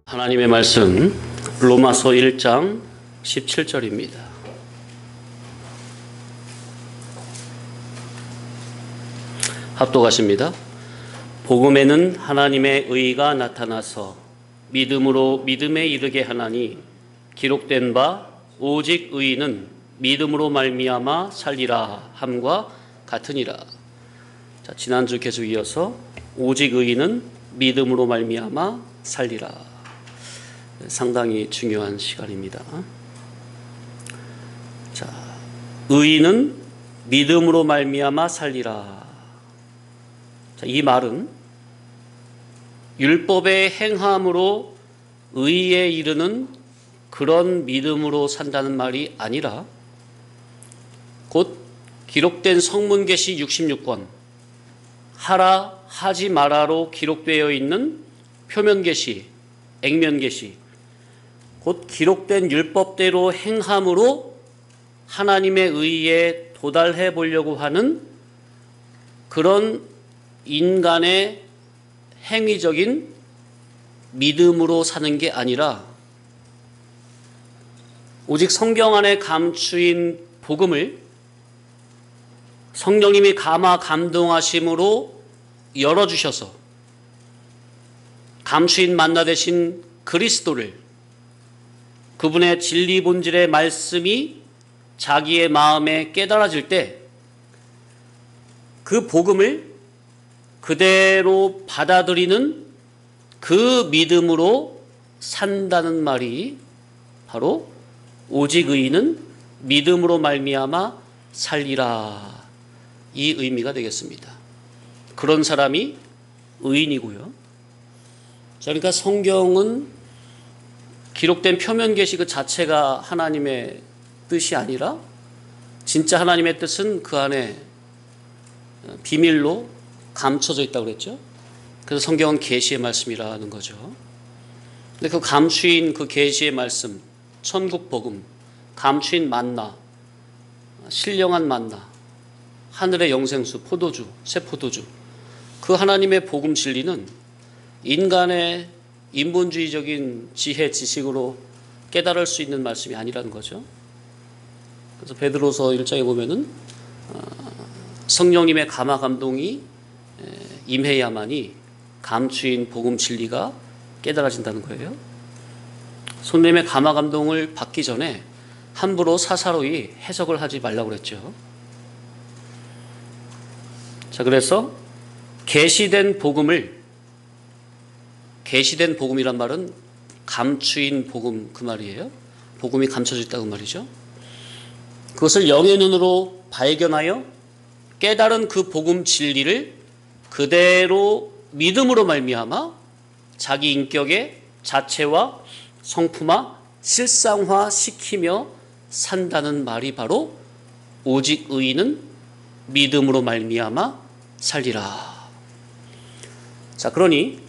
하나님의 말씀 로마서 1장 17절입니다. 합독하십니다. 복음에는 하나님의 의가 나타나서 믿음으로 믿음에 이르게 하나니 기록된 바 오직 의인은 믿음으로 말미암아 살리라 함과 같으니라. 자, 지난주 계속 이어서 오직 의인은 믿음으로 말미암아 살리라. 상당히 중요한 시간입니다. 자, 의인은 믿음으로 말미암아 살리라. 자, 이 말은 율법의 행함으로 의에 이르는 그런 믿음으로 산다는 말이 아니라 곧 기록된 성문계시 66권 하라 하지 마라로 기록되어 있는 표면계시, 액면계시 곧 기록된 율법대로 행함으로 하나님의 의에 도달해 보려고 하는 그런 인간의 행위적인 믿음으로 사는 게 아니라 오직 성경 안에 감추인 복음을 성령님이 감화 감동하심으로 열어주셔서 감추인 만나 되신 그리스도를 그분의 진리 본질의 말씀이 자기의 마음에 깨달아질 때 그 복음을 그대로 받아들이는 그 믿음으로 산다는 말이 바로 오직 의인은 믿음으로 말미암아 살리라, 이 의미가 되겠습니다. 그런 사람이 의인이고요. 그러니까 성경은 기록된 표면 계시 그 자체가 하나님의 뜻이 아니라 진짜 하나님의 뜻은 그 안에 비밀로 감춰져 있다고 그랬죠. 그래서 성경은 계시의 말씀이라는 거죠. 근데 그 감추인 그 계시의 말씀, 천국 복음, 감추인 만나, 신령한 만나, 하늘의 영생수, 포도주, 새 포도주, 그 하나님의 복음 진리는 인간의 인본주의적인 지혜, 지식으로 깨달을 수 있는 말씀이 아니라는 거죠. 그래서 베드로서 1장에 보면은 성령님의 감화 감동이 임해야만이 감추인 복음 진리가 깨달아진다는 거예요. 성령님의 감화 감동을 받기 전에 함부로 사사로이 해석을 하지 말라고 그랬죠. 자, 그래서 계시된 복음이란 말은 감추인 복음, 그 말이에요. 복음이 감춰져 있다고 말이죠. 그것을 영의 눈으로 발견하여 깨달은 그 복음 진리를 그대로 믿음으로 말미암아 자기 인격의 자체와 성품화, 실상화 시키며 산다는 말이 바로 오직 의인은 믿음으로 말미암아 살리라. 자, 그러니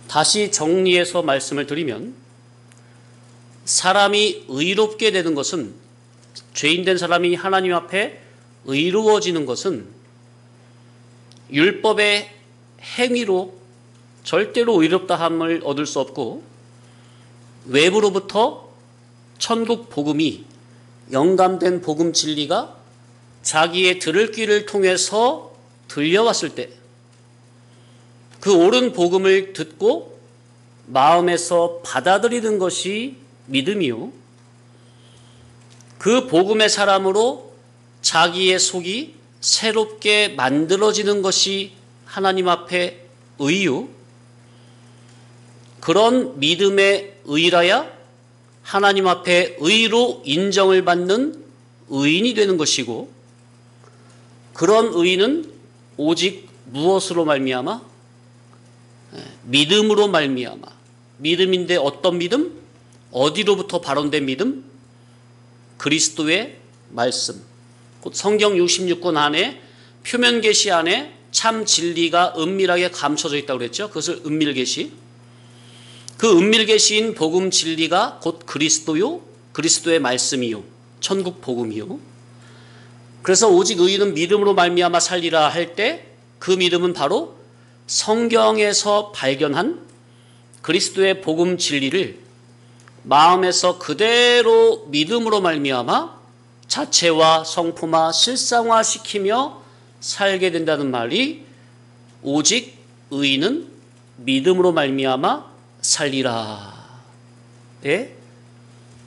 다시 정리해서 말씀을 드리면 사람이 의롭게 되는 것은, 죄인된 사람이 하나님 앞에 의로워지는 것은 율법의 행위로 절대로 의롭다함을 얻을 수 없고 외부로부터 천국 복음이, 영감된 복음 진리가 자기의 들을 귀를 통해서 들려왔을 때 그 옳은 복음을 듣고 마음에서 받아들이는 것이 믿음이요, 그 복음의 사람으로 자기의 속이 새롭게 만들어지는 것이 하나님 앞에 의요, 그런 믿음의 의라야 하나님 앞에 의로 인정을 받는 의인이 되는 것이고, 그런 의인은 오직 무엇으로 말미암아? 믿음으로 말미암아. 믿음인데 어떤 믿음? 어디로부터 발원된 믿음? 그리스도의 말씀, 곧 성경 66권 안에, 표면 계시 안에 참 진리가 은밀하게 감춰져 있다고 그랬죠. 그것을 은밀계시. 그 은밀계시인 복음 진리가 곧 그리스도요, 그리스도의 말씀이요, 천국 복음이요. 그래서 오직 의인은 믿음으로 말미암아 살리라 할 때 그 믿음은 바로 성경에서 발견한 그리스도의 복음 진리를 마음에서 그대로 믿음으로 말미암아 자체와 성품화 실상화시키며 살게 된다는 말이 오직 의인은 믿음으로 말미암아 살리라의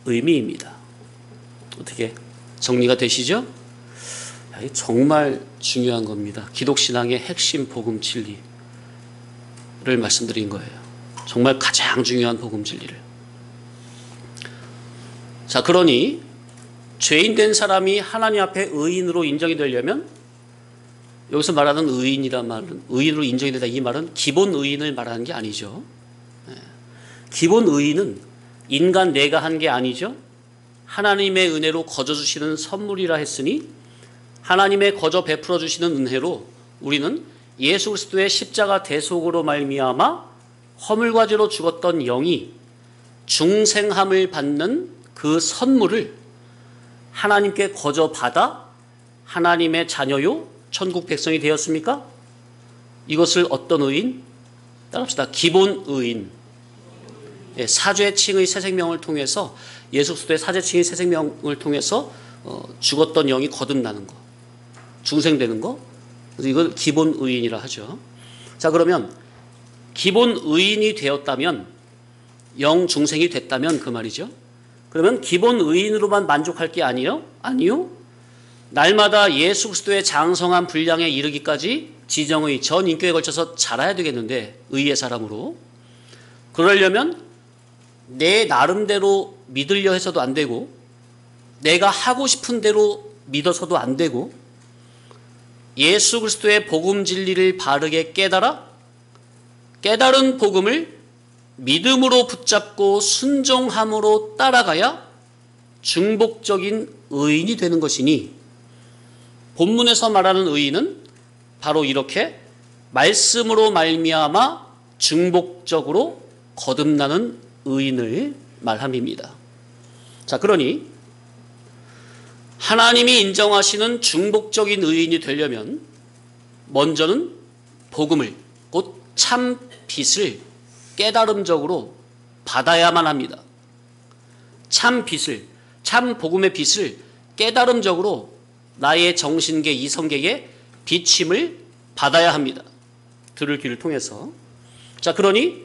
의미입니다. 어떻게 정리가 되시죠? 정말 중요한 겁니다. 기독신앙의 핵심 복음 진리를 말씀드린 거예요. 정말 가장 중요한 복음 진리를. 자, 그러니 죄인된 사람이 하나님 앞에 의인으로 인정이 되려면, 여기서 말하는 의인이란 말은, 의인으로 인정이 되다, 이 말은 기본 의인을 말하는 게 아니죠. 기본 의인은 인간 내가 한 게 아니죠. 하나님의 은혜로 거저 주시는 선물이라 했으니, 하나님의 거저 베풀어 주시는 은혜로 우리는 예수 그리스도의 십자가 대속으로 말미암아 허물과 죄로 죽었던 영이 중생함을 받는 그 선물을 하나님께 거저 받아 하나님의 자녀요 천국 백성이 되었습니까? 이것을 어떤 의인? 따라합시다. 기본 의인. 사죄칭의 새 생명을 통해서, 예수 그리스도의 사죄칭의 새 생명을 통해서 죽었던 영이 거듭나는 거, 중생되는 거, 그래서 이걸 기본 의인이라 하죠. 자, 그러면 기본 의인이 되었다면, 영 중생이 됐다면 그 말이죠. 그러면 기본 의인으로만 만족할 게 아니요? 아니요. 날마다 예수 그리스도의 장성한 분량에 이르기까지 지정의 전 인격에 걸쳐서 자라야 되겠는데, 의의 사람으로. 그러려면 내 나름대로 믿으려 해서도 안 되고, 내가 하고 싶은 대로 믿어서도 안 되고, 예수 그리스도의 복음 진리를 바르게 깨달아 깨달은 복음을 믿음으로 붙잡고 순종함으로 따라가야 중복적인 의인이 되는 것이니, 본문에서 말하는 의인은 바로 이렇게 말씀으로 말미암아 중복적으로 거듭나는 의인을 말함입니다. 자, 그러니 하나님이 인정하시는 중복적인 의인이 되려면 먼저는 복음을, 곧 참 빛을 깨달음적으로 받아야만 합니다. 참 빛을, 참 복음의 빛을 깨달음적으로 나의 정신계, 이성계에 비침을 받아야 합니다. 들을 귀를 통해서. 자, 그러니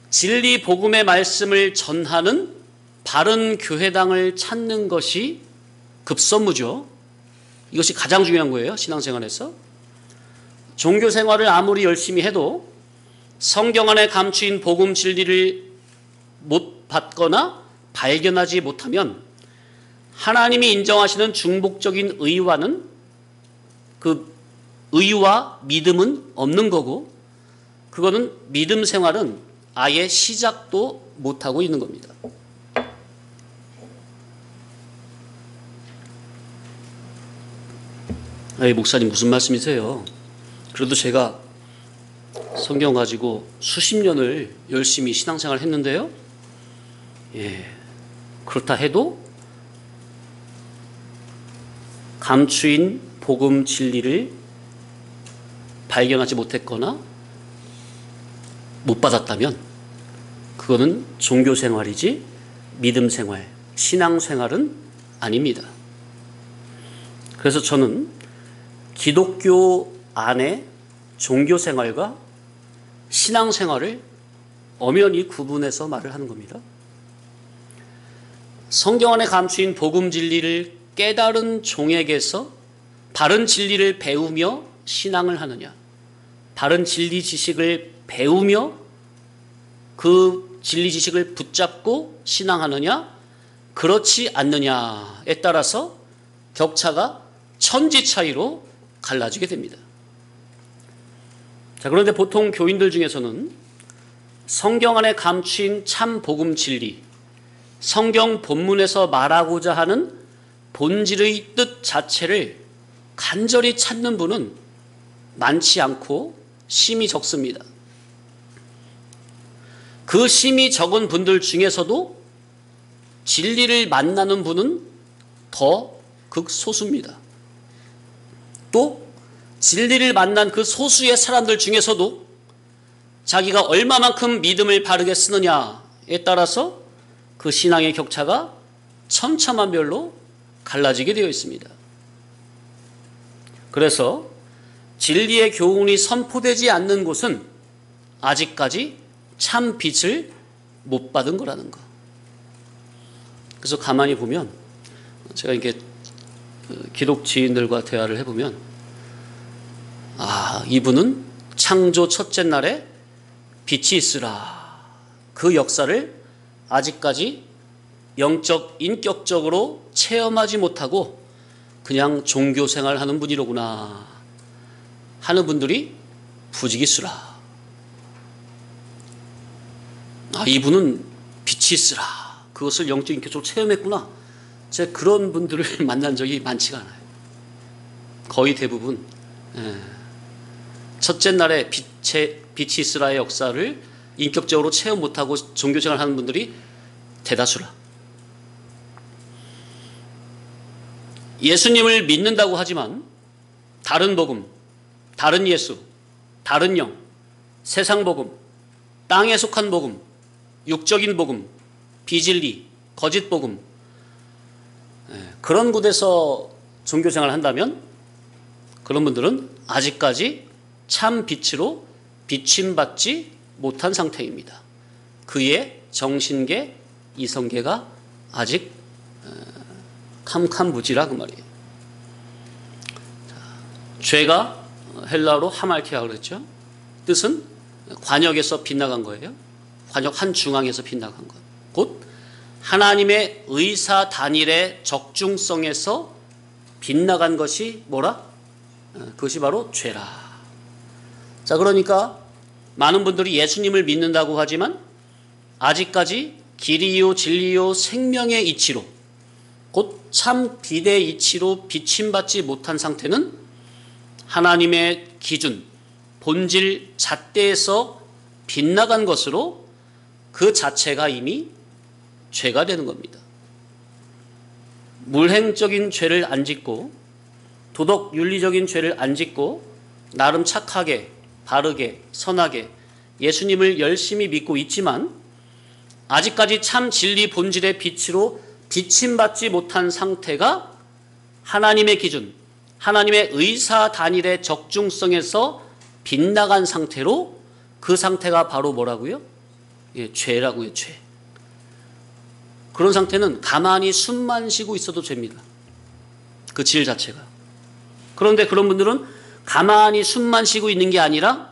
진리 복음의 말씀을 전하는 바른 교회당을 찾는 것이 급선무죠. 이것이 가장 중요한 거예요, 신앙생활에서. 종교생활을 아무리 열심히 해도 성경 안에 감추인 복음 진리를 못 받거나 발견하지 못하면 하나님이 인정하시는 중복적인 의와는, 그 의와 믿음은 없는 거고, 그거는 믿음 생활은 아예 시작도 못하고 있는 겁니다. 목사님 무슨 말씀이세요? 그래도 제가 성경 가지고 수십 년을 열심히 신앙생활 했는데요. 그렇다 해도 감추인 복음 진리를 발견하지 못했거나 못 받았다면 그거는 종교생활이지 믿음생활, 신앙생활은 아닙니다. 그래서 저는 기독교 안에 종교생활과 신앙생활을 엄연히 구분해서 말을 하는 겁니다. 성경 안에 감추인 복음 진리를 깨달은 종에게서 바른 진리를 배우며 신앙을 하느냐, 바른 진리 지식을 배우며 그 진리 지식을 붙잡고 신앙하느냐, 그렇지 않느냐에 따라서 격차가 천지 차이로 갈라지게 됩니다. 자, 그런데 보통 교인들 중에서는 성경 안에 감추인 참 복음 진리, 성경 본문에서 말하고자 하는 본질의 뜻 자체를 간절히 찾는 분은 많지 않고 심히 적습니다. 그 심히 적은 분들 중에서도 진리를 만나는 분은 더 극소수입니다. 또 진리를 만난 그 소수의 사람들 중에서도 자기가 얼마만큼 믿음을 바르게 쓰느냐에 따라서 그 신앙의 격차가 천차만별로 갈라지게 되어 있습니다. 그래서 진리의 교훈이 선포되지 않는 곳은 아직까지 참 빛을 못 받은 거라는 거. 그래서 가만히 보면 제가 이렇게 기독 지인들과 대화를 해보면 이분은 창조 첫째 날에 빛이 있으라. 그 역사를 아직까지 영적, 인격적으로 체험하지 못하고 그냥 종교 생활하는 분이로구나 하는 분들이 부지기수라. 이분은 빛이 있으라. 그것을 영적, 인격적으로 체험했구나. 제가 그런 분들을 만난 적이 많지가 않아요. 거의 대부분 첫째 날에 빛이 있으라의 역사를 인격적으로 체험 못하고 종교생활 하는 분들이 대다수라. 예수님을 믿는다고 하지만 다른 복음, 다른 예수, 다른 영, 세상 복음, 땅에 속한 복음, 육적인 복음, 비진리, 거짓 복음, 그런 곳에서 종교생활을 한다면 그런 분들은 아직까지 참 빛으로 비침받지 못한 상태입니다. 그의 정신계, 이성계가 아직 캄캄무지라 그 말이에요. 죄가 헬라어로 하말케아 그랬죠. 뜻은 관역에서 빗나간 거예요. 관역 한 중앙에서 빗나간 것. 곧 하나님의 의사 단일의 적중성에서 빗나간 것이 뭐라? 그것이 바로 죄라. 자, 그러니까 많은 분들이 예수님을 믿는다고 하지만 아직까지 길이요 진리요 생명의 이치로 곧 참 빛의 이치로 비침받지 못한 상태는 하나님의 기준, 본질 잣대에서 빗나간 것으로 그 자체가 이미 죄가 되는 겁니다. 물행적인 죄를 안 짓고 도덕 윤리적인 죄를 안 짓고 나름 착하게 바르게 선하게 예수님을 열심히 믿고 있지만 아직까지 참 진리 본질의 빛으로 비침받지 못한 상태가 하나님의 기준, 하나님의 의사 단일의 적중성에서 빗나간 상태로 그 상태가 바로 뭐라고요? 죄라고요, 죄. 그런 상태는 가만히 숨만 쉬고 있어도 죄입니다. 그 질 자체가. 그런데 그런 분들은 가만히 숨만 쉬고 있는 게 아니라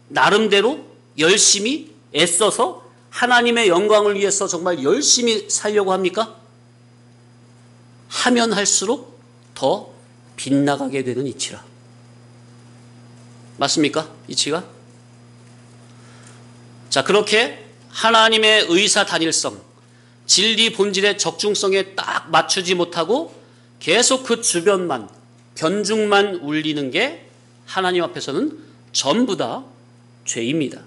나름대로 열심히 애써서 하나님의 영광을 위해서 정말 열심히 살려고 합니까? 하면 할수록 더 빗나가게 되는 이치라. 맞습니까? 이치가? 자, 그렇게 하나님의 의사 단일성, 진리 본질의 적중성에 딱 맞추지 못하고 계속 그 주변만, 견중만 울리는 게 하나님 앞에서는 전부 다 죄입니다.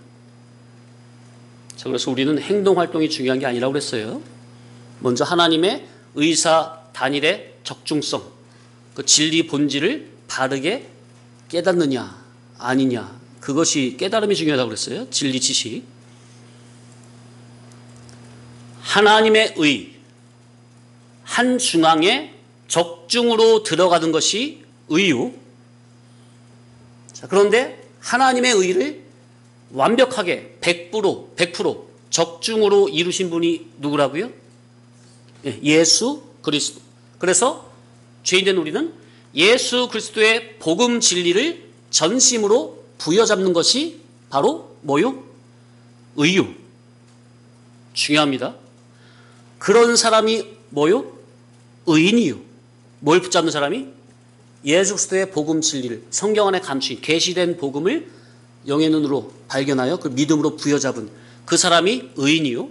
자, 그래서 우리는 행동 활동이 중요한 게 아니라고 그랬어요. 먼저 하나님의 의사 단일의 적중성, 그 진리 본질을 바르게 깨닫느냐 아니냐, 그것이 깨달음이 중요하다고 그랬어요. 진리 지식. 하나님의 의, 한 중앙에 적중으로 들어가는 것이 의요. 자, 그런데 하나님의 의를 완벽하게 100% 적중으로 이루신 분이 누구라고요? 예수 그리스도. 그래서 죄인된 우리는 예수 그리스도의 복음 진리를 전심으로 부여잡는 것이 바로 뭐요? 의요. 중요합니다. 그런 사람이 뭐요? 의인이요. 뭘 붙잡는 사람이? 예수 그리스도의 복음 진리를 성경 안에 감추인 계시된 복음을 영의 눈으로 발견하여 그 믿음으로 부여잡은 그 사람이 의인이요.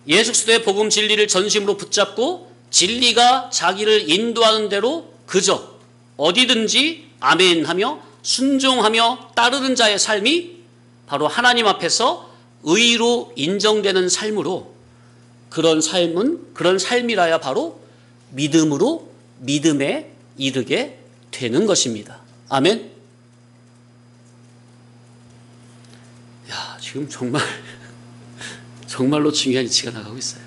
예수 그리스도의 복음 진리를 전심으로 붙잡고 진리가 자기를 인도하는 대로 그저 어디든지 아멘하며 순종하며 따르는 자의 삶이 바로 하나님 앞에서 의로 인정되는 삶으로, 그런 삶은, 그런 삶이라야 바로 믿음으로 믿음에 이르게 되는 것입니다. 아멘. 지금 정말로 중요한 이치가 나가고 있어요.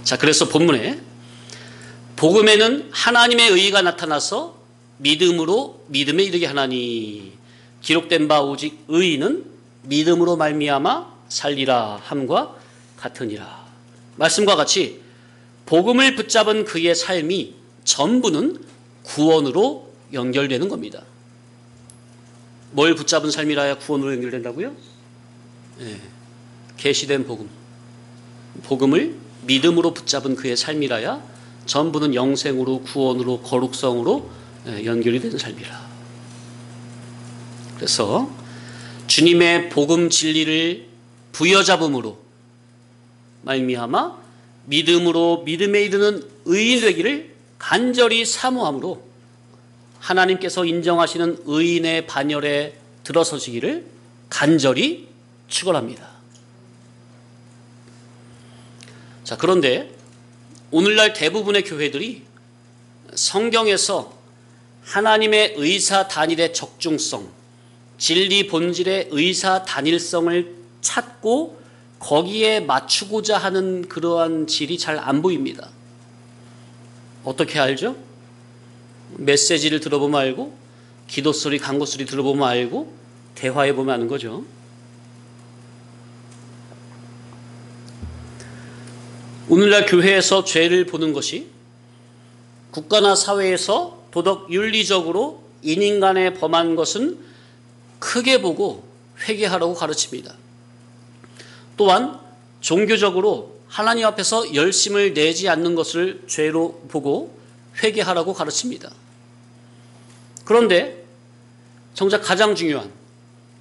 자, 그래서 본문에 복음에는 하나님의 의가 나타나서 믿음으로 믿음에 이르게 하나니 기록된 바 오직 의인은 믿음으로 말미암아 살리라 함과 같으니라. 말씀과 같이 복음을 붙잡은 그의 삶이 전부는 구원으로 연결되는 겁니다. 뭘 붙잡은 삶이라야 구원으로 연결된다고요? 네. 계시된 복음을 믿음으로 붙잡은 그의 삶이라야 전부는 영생으로 구원으로 거룩성으로 연결이 되는 삶이라. 그래서 주님의 복음 진리를 부여잡음으로 말미암아 믿음으로 믿음에 이르는 의인 되기를 간절히 사모함으로 하나님께서 인정하시는 의인의 반열에 들어서시기를 간절히 축원합니다. 자, 그런데 오늘날 대부분의 교회들이 성경에서 하나님의 의사 단일의 적중성, 진리 본질의 의사 단일성을 찾고 거기에 맞추고자 하는 그러한 질이 잘 안 보입니다. 어떻게 알죠? 메시지를 들어보면 알고, 기도 소리, 간구 소리 들어보면 알고, 대화해 보면 아는 거죠. 오늘날 교회에서 죄를 보는 것이 국가나 사회에서 도덕 윤리적으로 인인간에 범한 것은 크게 보고 회개하라고 가르칩니다. 또한 종교적으로 하나님 앞에서 열심을 내지 않는 것을 죄로 보고 회개하라고 가르칩니다. 그런데 정작 가장 중요한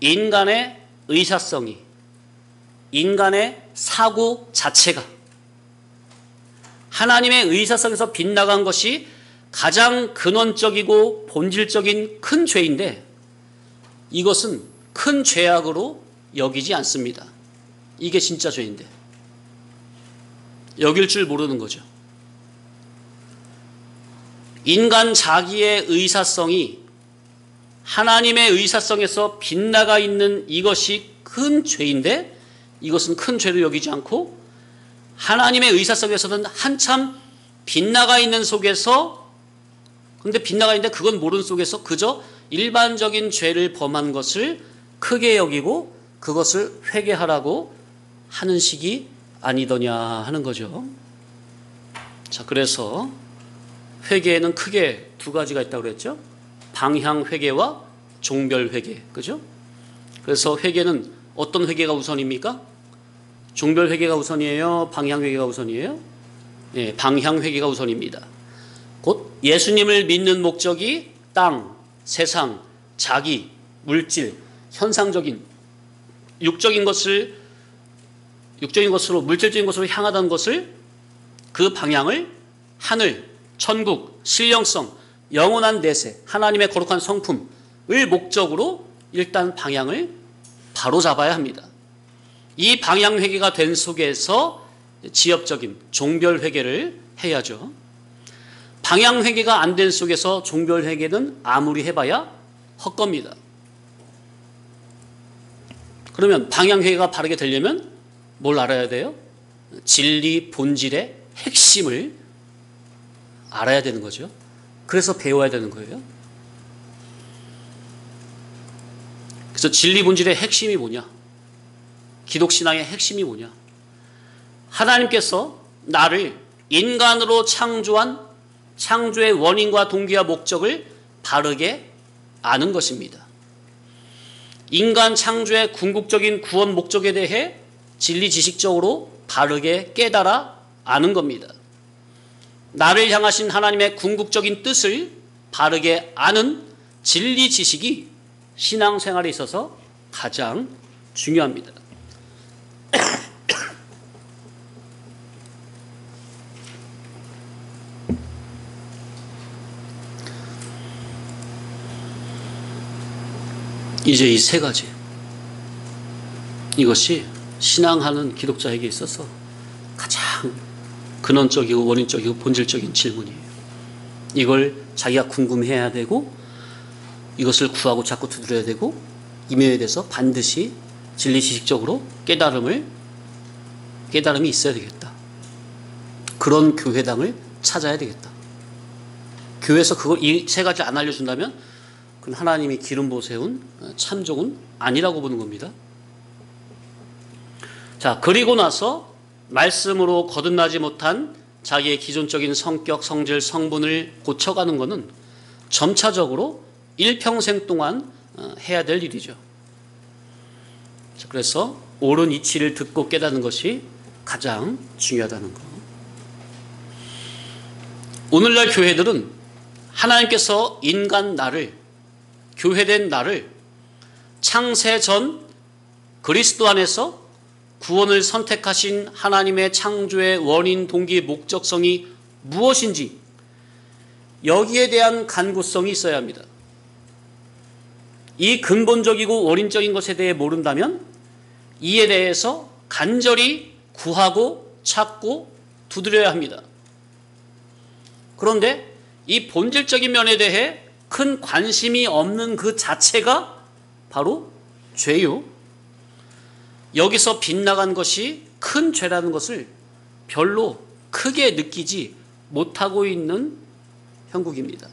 인간의 의사성이, 인간의 사고 자체가 하나님의 의사성에서 빗나간 것이 가장 근원적이고 본질적인 큰 죄인데 이것은 큰 죄악으로 여기지 않습니다. 이게 진짜 죄인데 여길 줄 모르는 거죠. 인간 자기의 의사성이 하나님의 의사성에서 빗나가 있는 이것이 큰 죄인데 이것은 큰 죄로 여기지 않고 하나님의 의사성에서는 한참 빗나가 있는 속에서, 근데 빗나가 있는데 그건 모르는 속에서 그저 일반적인 죄를 범한 것을 크게 여기고 그것을 회개하라고 하는 식이 아니더냐 하는 거죠. 자, 그래서 회개에는 크게 두 가지가 있다고 그랬죠. 방향 회개와 종별 회개, 그죠? 그래서 회개는 어떤 회개가 우선입니까? 종별 회개가 우선이에요? 방향 회개가 우선이에요? 예, 방향 회개가 우선입니다. 곧 예수님을 믿는 목적이 땅, 세상, 자기, 물질, 현상적인 육적인 것으로 물질적인 것으로 향하다는 것을, 그 방향을 하늘, 천국, 신령성, 영원한 내세, 하나님의 거룩한 성품을 목적으로 일단 방향을 바로 잡아야 합니다. 이 방향 회개가 된 속에서 지엽적인 종별 회개를 해야죠. 방향 회개가 안 된 속에서 종별 회개는 아무리 해봐야 헛겁니다. 그러면 방향 회개가 바르게 되려면 뭘 알아야 돼요? 진리 본질의 핵심을 알아야 되는 거죠. 그래서 배워야 되는 거예요. 그래서 진리 본질의 핵심이 뭐냐? 기독신앙의 핵심이 뭐냐? 하나님께서 나를 인간으로 창조한 창조의 원인과 동기와 목적을 바르게 아는 것입니다. 인간 창조의 궁극적인 구원 목적에 대해 진리 지식적으로 바르게 깨달아 아는 겁니다. 나를 향하신 하나님의 궁극적인 뜻을 바르게 아는 진리 지식이 신앙생활에 있어서 가장 중요합니다. 이제 이 세 가지, 이것이 신앙하는 기독자에게 있어서 가장 근원적이고 원인적이고 본질적인 질문이에요. 이걸 자기가 궁금해해야 되고, 이것을 구하고 자꾸 두드려야 되고, 이 면에 대해서 반드시 진리 지식적으로 깨달음이 있어야 되겠다. 그런 교회당을 찾아야 되겠다. 교회에서 이 세 가지 안 알려준다면 그건 하나님이 기름 부어 세운 참종은 아니라고 보는 겁니다. 자, 그리고 나서 말씀으로 거듭나지 못한 자기의 기존적인 성격, 성질, 성분을 고쳐가는 것은 점차적으로 일평생 동안 해야 될 일이죠. 그래서 옳은 이치를 듣고 깨닫는 것이 가장 중요하다는 것. 오늘날 교회들은 하나님께서 인간 나를, 교회된 나를 창세 전 그리스도 안에서 구원을 선택하신 하나님의 창조의 원인, 동기, 목적성이 무엇인지 여기에 대한 간구성이 있어야 합니다. 이 근본적이고 원인적인 것에 대해 모른다면 이에 대해서 간절히 구하고 찾고 두드려야 합니다. 그런데 이 본질적인 면에 대해 큰 관심이 없는 그 자체가 바로 죄요. 여기서 빗나간 것이 큰 죄라는 것을 별로 크게 느끼지 못하고 있는 형국입니다.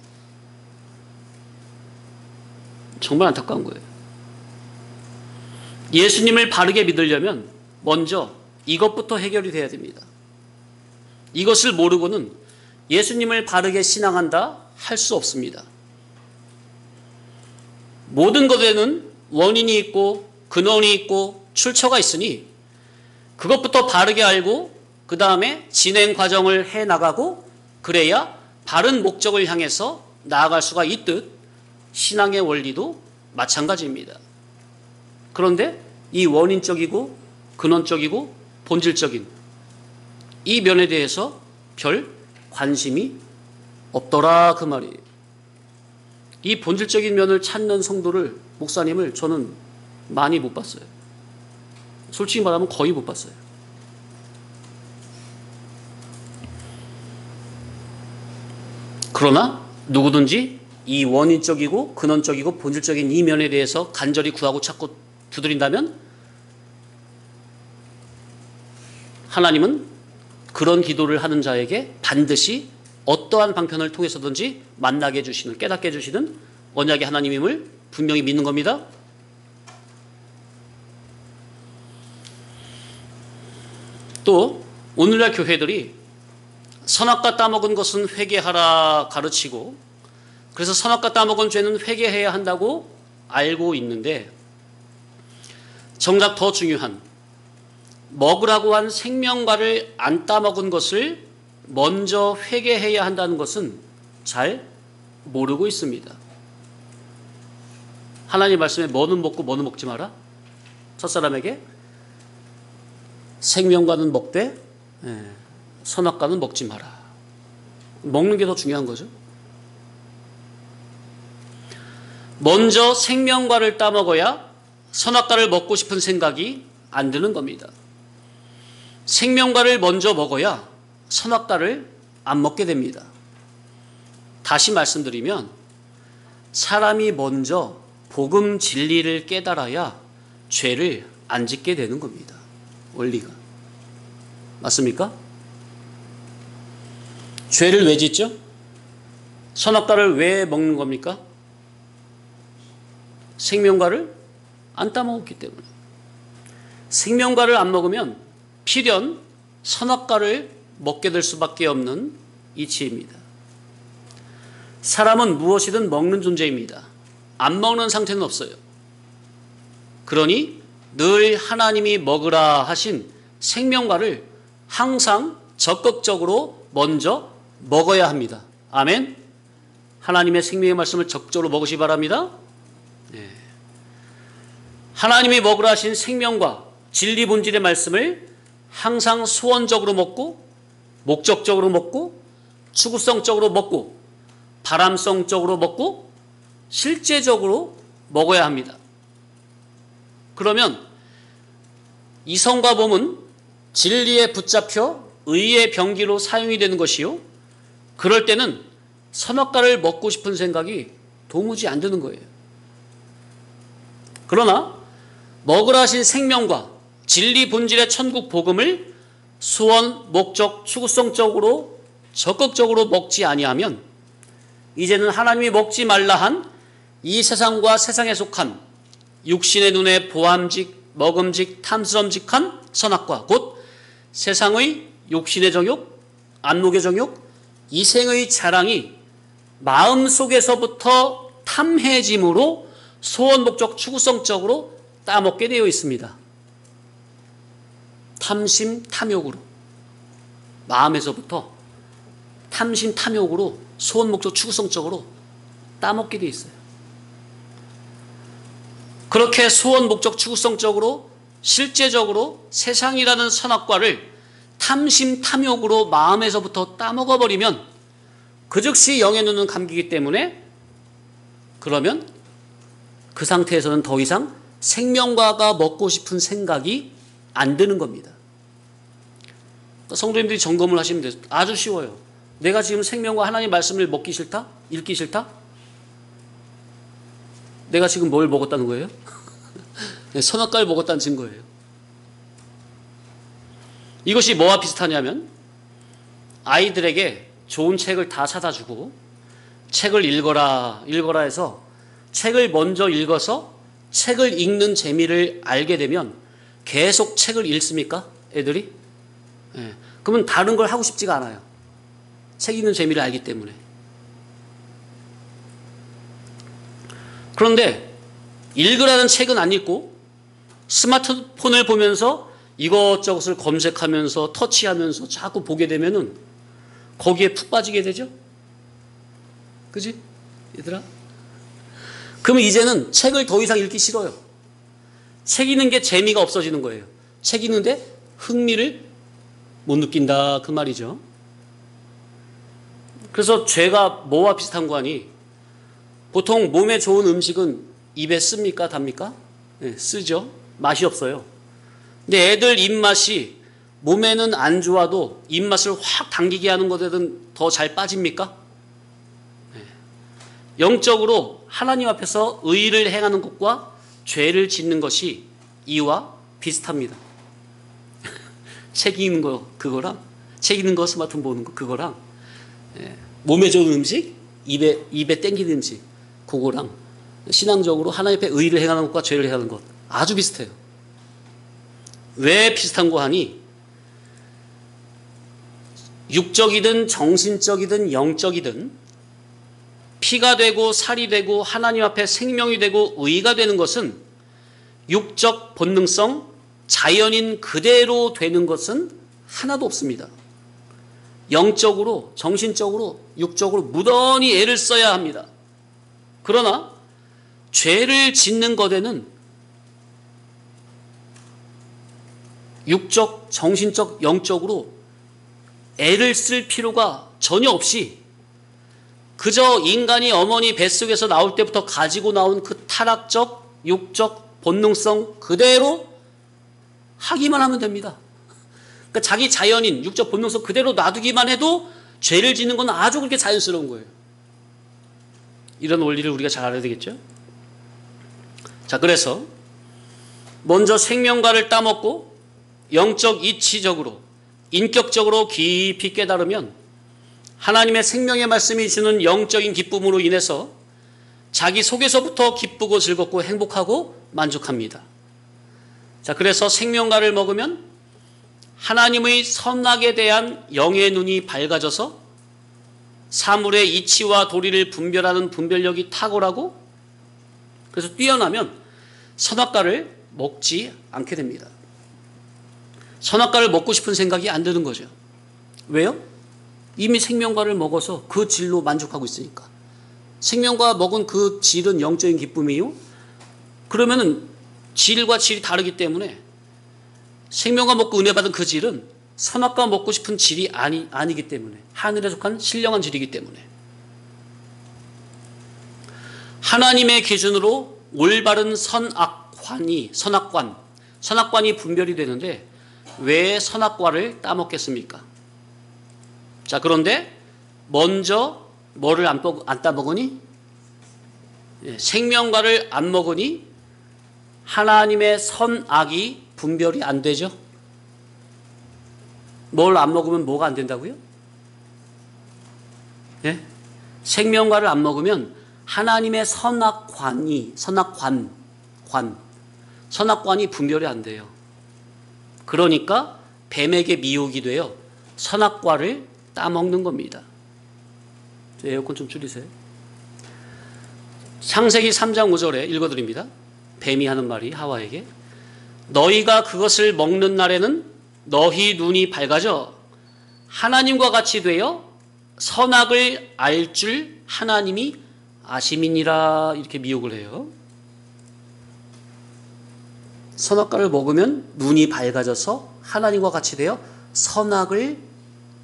정말 안타까운 거예요. 예수님을 바르게 믿으려면 먼저 이것부터 해결이 돼야 됩니다. 이것을 모르고는 예수님을 바르게 신앙한다 할 수 없습니다. 모든 것에는 원인이 있고 근원이 있고 출처가 있으니 그것부터 바르게 알고 그 다음에 진행 과정을 해나가고 그래야 바른 목적을 향해서 나아갈 수가 있듯 신앙의 원리도 마찬가지입니다. 그런데 이 원인적이고 근원적이고 본질적인 이 면에 대해서 별 관심이 없더라 그 말이에요. 이 본질적인 면을 찾는 성도를, 목사님을 저는 많이 못 봤어요. 솔직히 말하면 거의 못 봤어요. 그러나 누구든지 이 원인적이고 근원적이고 본질적인 이 면에 대해서 간절히 구하고 찾고 두드린다면 하나님은 그런 기도를 하는 자에게 반드시 어떠한 방편을 통해서든지 만나게 해주시는, 깨닫게 해주시는 언약의 하나님임을 분명히 믿는 겁니다. 또 오늘날 교회들이 선악과 따먹은 것은 회개하라 가르치고 그래서 선악과 따먹은 죄는 회개해야 한다고 알고 있는데 정작 더 중요한 먹으라고 한 생명과를 안 따먹은 것을 먼저 회개해야 한다는 것은 잘 모르고 있습니다. 하나님 말씀에 뭐는 먹고 뭐는 먹지 마라. 첫사람에게 생명과는 먹되 선악과는 먹지 마라. 먹는 게 더 중요한 거죠. 먼저 생명과를 따먹어야 선악과를 먹고 싶은 생각이 안 드는 겁니다. 생명과를 먼저 먹어야 선악과를 안 먹게 됩니다. 다시 말씀드리면 사람이 먼저 복음 진리를 깨달아야 죄를 안 짓게 되는 겁니다. 원리가. 맞습니까? 죄를 왜 짓죠? 선악과를 왜 먹는 겁니까? 생명과를 안 따먹었기 때문에. 생명과를 안 먹으면 필연 선악과를 먹게 될 수밖에 없는 이치입니다. 사람은 무엇이든 먹는 존재입니다. 안 먹는 상태는 없어요. 그러니 늘 하나님이 먹으라 하신 생명과를 항상 적극적으로 먼저 먹어야 합니다. 아멘. 하나님의 생명의 말씀을 적극적으로 먹으시기 바랍니다. 네. 하나님이 먹으라 하신 생명과 진리 본질의 말씀을 항상 소원적으로 먹고 목적적으로 먹고 추구성적으로 먹고 바람성적으로 먹고 실제적으로 먹어야 합니다. 그러면 이성과 몸은 진리에 붙잡혀 의의 병기로 사용이 되는 것이요. 그럴 때는 선악과를 먹고 싶은 생각이 도무지 안 드는 거예요. 그러나 먹으라 하신 생명과 진리 본질의 천국 복음을 소원, 목적, 추구성적으로 적극적으로 먹지 아니하면 이제는 하나님이 먹지 말라 한 이 세상과 세상에 속한 육신의 눈에 보암직, 먹음직, 탐스럼직한 선악과 곧 세상의 육신의 정욕, 안목의 정욕, 이생의 자랑이 마음속에서부터 탐해짐으로 소원, 목적, 추구성적으로 따먹게 되어 있습니다. 탐심, 탐욕으로 마음에서부터 탐심, 탐욕으로 소원, 목적, 추구성적으로 따먹게 되어 있어요. 그렇게 소원, 목적, 추구성적으로 실제적으로 세상이라는 선악과를 탐심, 탐욕으로 마음에서부터 따먹어버리면 그 즉시 영의 눈은 감기기 때문에 그러면 그 상태에서는 더 이상 생명과가 먹고 싶은 생각이 안 드는 겁니다. 성도님들이 점검을 하시면 돼요. 아주 쉬워요. 내가 지금 생명과 하나님 말씀을 먹기 싫다? 읽기 싫다? 내가 지금 뭘 먹었다는 거예요? 선악과를 먹었다는 증거예요. 이것이 뭐와 비슷하냐면 아이들에게 좋은 책을 다 사다 주고 책을 읽어라 해서 책을 먼저 읽어서 책을 읽는 재미를 알게 되면 계속 책을 읽습니까? 애들이? 네. 그러면 다른 걸 하고 싶지가 않아요. 책 읽는 재미를 알기 때문에. 그런데 읽으라는 책은 안 읽고 스마트폰을 보면서 이것저것을 검색하면서 터치하면서 자꾸 보게 되면은 거기에 푹 빠지게 되죠? 그지? 얘들아? 그러면 이제는 책을 더 이상 읽기 싫어요. 책 읽는 게 재미가 없어지는 거예요. 책 읽는데 흥미를 못 느낀다 그 말이죠. 그래서 죄가 뭐와 비슷한 거 아니? 보통 몸에 좋은 음식은 입에 씁니까? 답니까? 네, 쓰죠. 맛이 없어요. 근데 애들 입맛이 몸에는 안 좋아도 입맛을 확 당기게 하는 것에는 더 잘 빠집니까? 네. 영적으로 하나님 앞에서 의를 행하는 것과 죄를 짓는 것이 이와 비슷합니다. 책 읽는 거 그거랑 책 읽는 거 스마트폰 보는 거 그거랑 몸에 좋은 음식 입에 땡기는 음식 그거랑 신앙적으로 하나님 앞에 의를 행하는 것과 죄를 행하는 것 아주 비슷해요. 왜 비슷한 거 하니 육적이든 정신적이든 영적이든 피가 되고 살이 되고 하나님 앞에 생명이 되고 의가 되는 것은 육적 본능성 자연인 그대로 되는 것은 하나도 없습니다. 영적으로 정신적으로 육적으로 무던히 애를 써야 합니다. 그러나 죄를 짓는 것에는 육적 정신적 영적으로 애를 쓸 필요가 전혀 없이 그저 인간이 어머니 뱃속에서 나올 때부터 가지고 나온 그 타락적 육적 본능성 그대로 하기만 하면 됩니다. 그러니까 자기 자연인 육적 본능성 그대로 놔두기만 해도 죄를 짓는 건 아주 그렇게 자연스러운 거예요. 이런 원리를 우리가 잘 알아야 되겠죠? 자, 그래서 먼저 생명과를 따먹고 영적 이치적으로 인격적으로 깊이 깨달으면 하나님의 생명의 말씀이 주는 영적인 기쁨으로 인해서 자기 속에서부터 기쁘고 즐겁고 행복하고 만족합니다. 자, 그래서 생명과를 먹으면 하나님의 선악에 대한 영의 눈이 밝아져서 사물의 이치와 도리를 분별하는 분별력이 탁월하고 그래서 뛰어나면 선악과를 먹지 않게 됩니다. 선악과를 먹고 싶은 생각이 안 드는 거죠. 왜요? 이미 생명과를 먹어서 그 질로 만족하고 있으니까. 생명과 먹은 그 질은 영적인 기쁨이요. 그러면은 질과 질이 다르기 때문에 생명과 먹고 은혜 받은 그 질은 선악과 먹고 싶은 질이 아니기 때문에 하늘에 속한 신령한 질이기 때문에 하나님의 기준으로 올바른 선악관이 분별이 되는데 왜 선악과를 따먹겠습니까? 자, 그런데 먼저 뭐를 안 따먹으니? 생명과를 안 먹으니 하나님의 선악이 분별이 안 되죠? 뭘 안 먹으면 뭐가 안 된다고요? 예? 생명과를 안 먹으면 하나님의 선악관이 분별이 안 돼요. 그러니까 뱀에게 미혹이 돼요. 선악과를 따먹는 겁니다. 에어컨 좀 줄이세요. 창세기 3장 5절에 읽어드립니다. 뱀이 하는 말이 하와에게 너희가 그것을 먹는 날에는 너희 눈이 밝아져 하나님과 같이 되어 선악을 알 줄 하나님이 아심이니라. 이렇게 미혹을 해요. 선악과를 먹으면 눈이 밝아져서 하나님과 같이 되어 선악을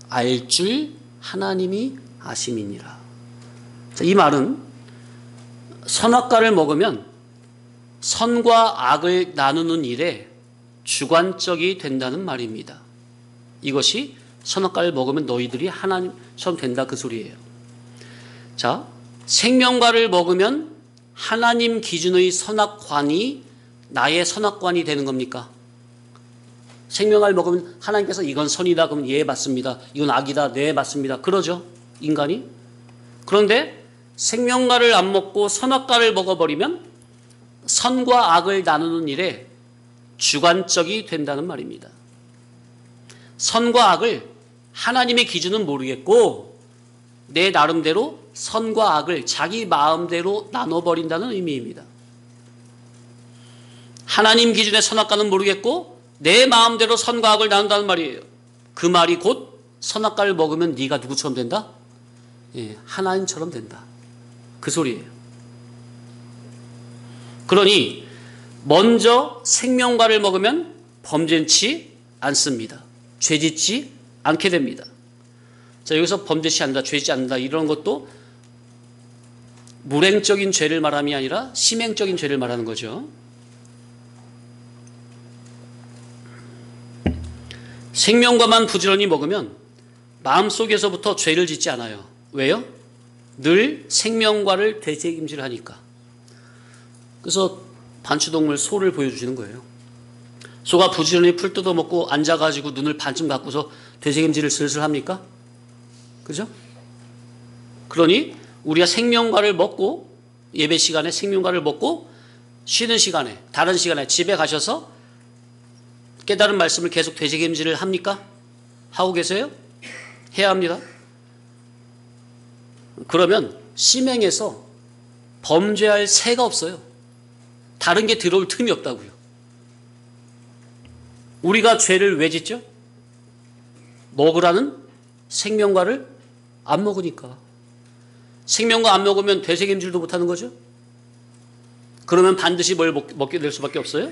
알 줄 하나님이 아심이니라. 자, 이 말은 선악과를 먹으면 선과 악을 나누는 일에 주관적이 된다는 말입니다. 이것이 선악과를 먹으면 너희들이 하나님처럼 된다, 그 소리예요. 자, 생명과를 먹으면 하나님 기준의 선악관이 나의 선악관이 되는 겁니까? 생명과를 먹으면 하나님께서 이건 선이다 그러면 예 맞습니다. 이건 악이다 네 맞습니다. 그러죠 인간이. 그런데 생명과를 안 먹고 선악과를 먹어버리면 선과 악을 나누는 일에 주관적이 된다는 말입니다. 선과 악을 하나님의 기준은 모르겠고 내 나름대로 선과 악을 자기 마음대로 나눠버린다는 의미입니다. 하나님 기준의 선악과는 모르겠고 내 마음대로 선과 악을 나눈다는 말이에요. 그 말이 곧 선악과를 먹으면 네가 누구처럼 된다? 예, 하나님처럼 된다. 그 소리예요. 그러니 먼저 생명과를 먹으면 범죄치 않습니다. 죄짓지 않게 됩니다. 자, 여기서 범죄치 않는다, 죄짓지 않는다 이런 것도 물행적인 죄를 말함이 아니라 심행적인 죄를 말하는 거죠. 생명과만 부지런히 먹으면 마음속에서부터 죄를 짓지 않아요. 왜요? 늘 생명과를 되새김질하니까. 그래서 반추동물 소를 보여주시는 거예요. 소가 부지런히 풀 뜯어먹고 앉아가지고 눈을 반쯤 감고서 되새김질을 슬슬 합니까? 그죠? 그러니 우리가 생명과를 먹고 예배 시간에 생명과를 먹고 쉬는 시간에 다른 시간에 집에 가셔서 깨달은 말씀을 계속 되새김질을 합니까? 하고 계세요? 해야 합니다. 그러면 심행에서 범죄할 새가 없어요. 다른 게 들어올 틈이 없다고요. 우리가 죄를 왜 짓죠? 먹으라는 생명과를 안 먹으니까. 생명과 안 먹으면 되새김질도 못하는 거죠. 그러면 반드시 뭘 먹게 될 수밖에 없어요?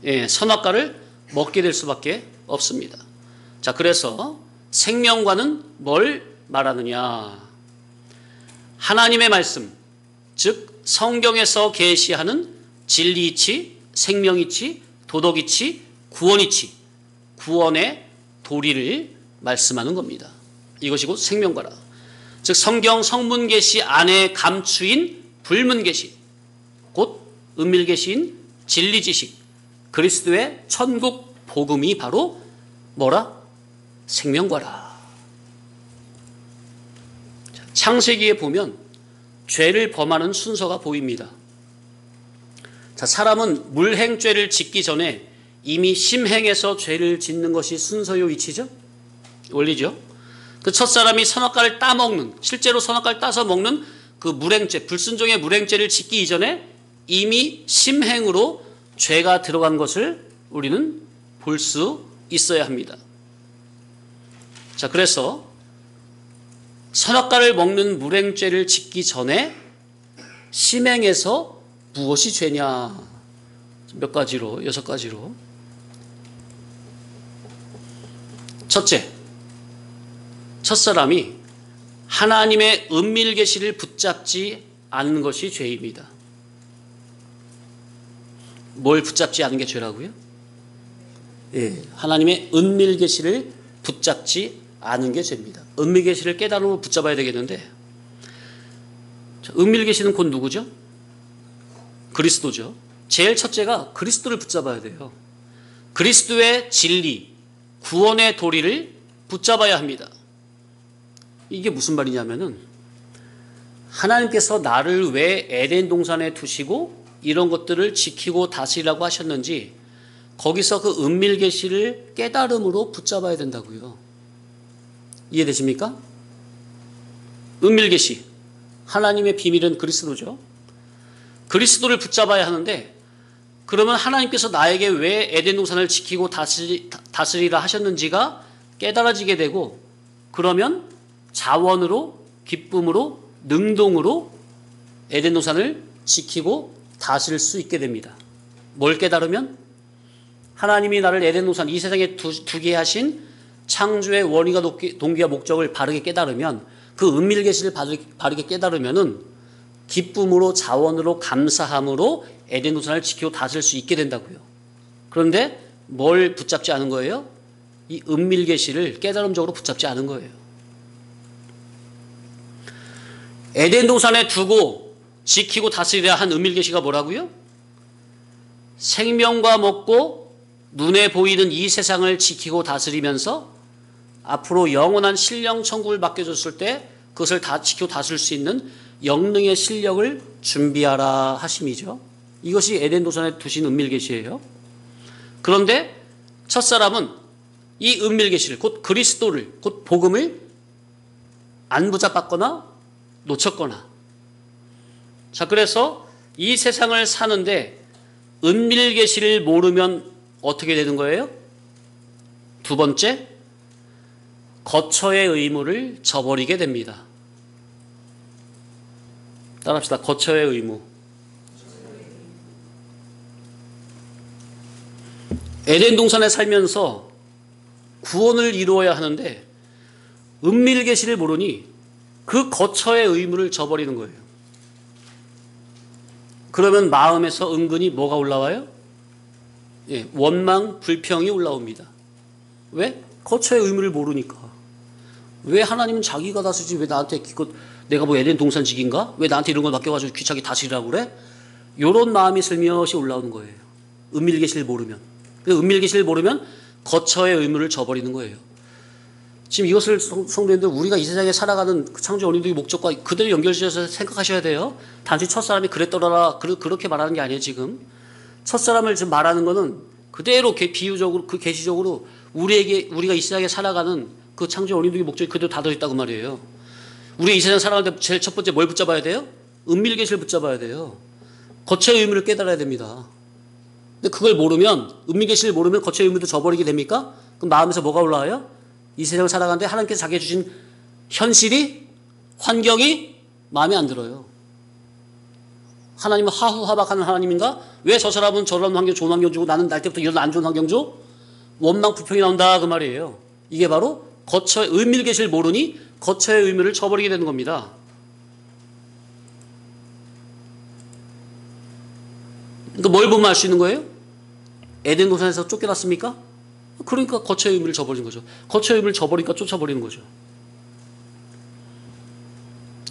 예, 선악과를 먹게 될 수밖에 없습니다. 자, 그래서 생명과는 뭘 말하느냐? 하나님의 말씀, 즉 성경에서 계시하는 진리이치, 생명이치, 도덕이치, 구원이치, 구원의 도리를 말씀하는 겁니다. 이것이 곧 생명과라. 즉 성경 성문 계시 안에 감추인 불문 계시, 곧 은밀 계시인 진리 지식, 그리스도의 천국 복음이 바로 뭐라? 생명과라. 창세기에 보면 죄를 범하는 순서가 보입니다. 자, 사람은 물행죄를 짓기 전에 이미 심행에서 죄를 짓는 것이 순서요 이치죠? 원리죠? 그 첫사람이 선악과를 따먹는, 실제로 선악과를 따서 먹는 그 물행죄, 불순종의 물행죄를 짓기 이전에 이미 심행으로 죄가 들어간 것을 우리는 볼 수 있어야 합니다. 자, 그래서 선악과를 먹는 물행죄를 짓기 전에 심행에서 무엇이 죄냐? 몇 가지로, 6가지로. 첫째, 첫사람이 하나님의 은밀 계시를 붙잡지 않는 것이 죄입니다. 뭘 붙잡지 않은 게 죄라고요? 예, 하나님의 은밀 계시를 붙잡지 않은 게 죄입니다. 은밀 계시를 깨달으면 붙잡아야 되겠는데, 은밀 계시는 곧 누구죠? 그리스도죠. 제일 첫째가 그리스도를 붙잡아야 돼요. 그리스도의 진리, 구원의 도리를 붙잡아야 합니다. 이게 무슨 말이냐면은 하나님께서 나를 왜 에덴 동산에 두시고 이런 것들을 지키고 다스리라고 하셨는지 거기서 그 은밀 계시를 깨달음으로 붙잡아야 된다고요. 이해되십니까? 은밀 계시, 하나님의 비밀은 그리스도죠. 그리스도를 붙잡아야 하는데 그러면 하나님께서 나에게 왜 에덴 동산을 지키고 다스리라 하셨는지가 깨달아지게 되고 그러면 자원으로, 기쁨으로, 능동으로 에덴 동산을 지키고 다스릴 수 있게 됩니다. 뭘 깨달으면? 하나님이 나를 에덴 동산, 이 세상에 두게 하신 창조의 원리와 동기와 목적을 바르게 깨달으면 그 은밀 계시를 바르게 깨달으면은 기쁨으로, 자원으로, 감사함으로 에덴 동산을 지키고 다스릴 수 있게 된다고요. 그런데 뭘 붙잡지 않은 거예요? 이 은밀 계시를 깨달음적으로 붙잡지 않은 거예요. 에덴 동산에 두고 지키고 다스리려 한 은밀 계시가 뭐라고요? 생명과 먹고 눈에 보이는 이 세상을 지키고 다스리면서 앞으로 영원한 신령 천국을 맡겨줬을 때 그것을 다 지키고 다스릴 수 있는 영능의 실력을 준비하라 하심이죠. 이것이 에덴 동산에 두신 은밀 계시예요. 그런데 첫사람은 이 은밀 계시를, 곧 그리스도를, 곧 복음을 안 붙잡았거나 놓쳤거나. 자, 그래서 이 세상을 사는데 은밀 계시를 모르면 어떻게 되는 거예요? 두 번째, 거처의 의무를 저버리게 됩니다. 따라합시다. 거처의 의무. 에덴 동산에 살면서 구원을 이루어야 하는데 은밀 계시를 모르니 그 거처의 의무를 저버리는 거예요. 그러면 마음에서 은근히 뭐가 올라와요? 예, 원망, 불평이 올라옵니다. 왜? 거처의 의무를 모르니까. 왜 하나님은 자기가 다스리지 왜 나한테 내가 뭐 에덴 동산 직인가? 왜 나한테 이런 걸 맡겨가지고 귀찮게 다스리라고 그래? 이런 마음이 슬며시 올라오는 거예요. 은밀 계시를 모르면. 은밀 계시를 모르면 거처의 의무를 저버리는 거예요. 지금 이것을 성도님들 우리가 이 세상에 살아가는 창조 원인의 목적과 그대로 연결지어서 생각하셔야 돼요. 단지 첫사람이 그랬더라 그렇게 말하는 게 아니에요. 지금 첫사람을 지금 말하는 거는 그대로 비유적으로 그 계시적으로 우리가 이 세상에 살아가는 그 창조 원인의 목적이 그대로 다 들어있다고 말이에요. 우리가 이 세상 살아가는데 제일 첫 번째 뭘 붙잡아야 돼요? 은밀 계시를 붙잡아야 돼요. 거처의 의무를 깨달아야 됩니다. 근데 그걸 모르면, 은밀 계시를 모르면 거처의 의무도 저버리게 됩니까? 그럼 마음에서 뭐가 올라와요? 이 세상을 살아가는데 하나님께서 자기가 주신 현실이, 환경이 마음에 안 들어요. 하나님은 하후하박하는 하나님인가? 왜 저 사람은 저런 환경, 좋은 환경 주고 나는 날 때부터 이런 안 좋은 환경 줘? 원망, 불평이 나온다 그 말이에요. 이게 바로 거처의 은밀 계시를 모르니 거처의 의무를 저버리게 되는 겁니다. 그러니까 뭘 보면 알 수 있는 거예요? 에덴 동산에서 쫓겨났습니까? 그러니까 거처의 의무를 저버린 거죠. 거처의 의무를 저버리니까 쫓아버리는 거죠.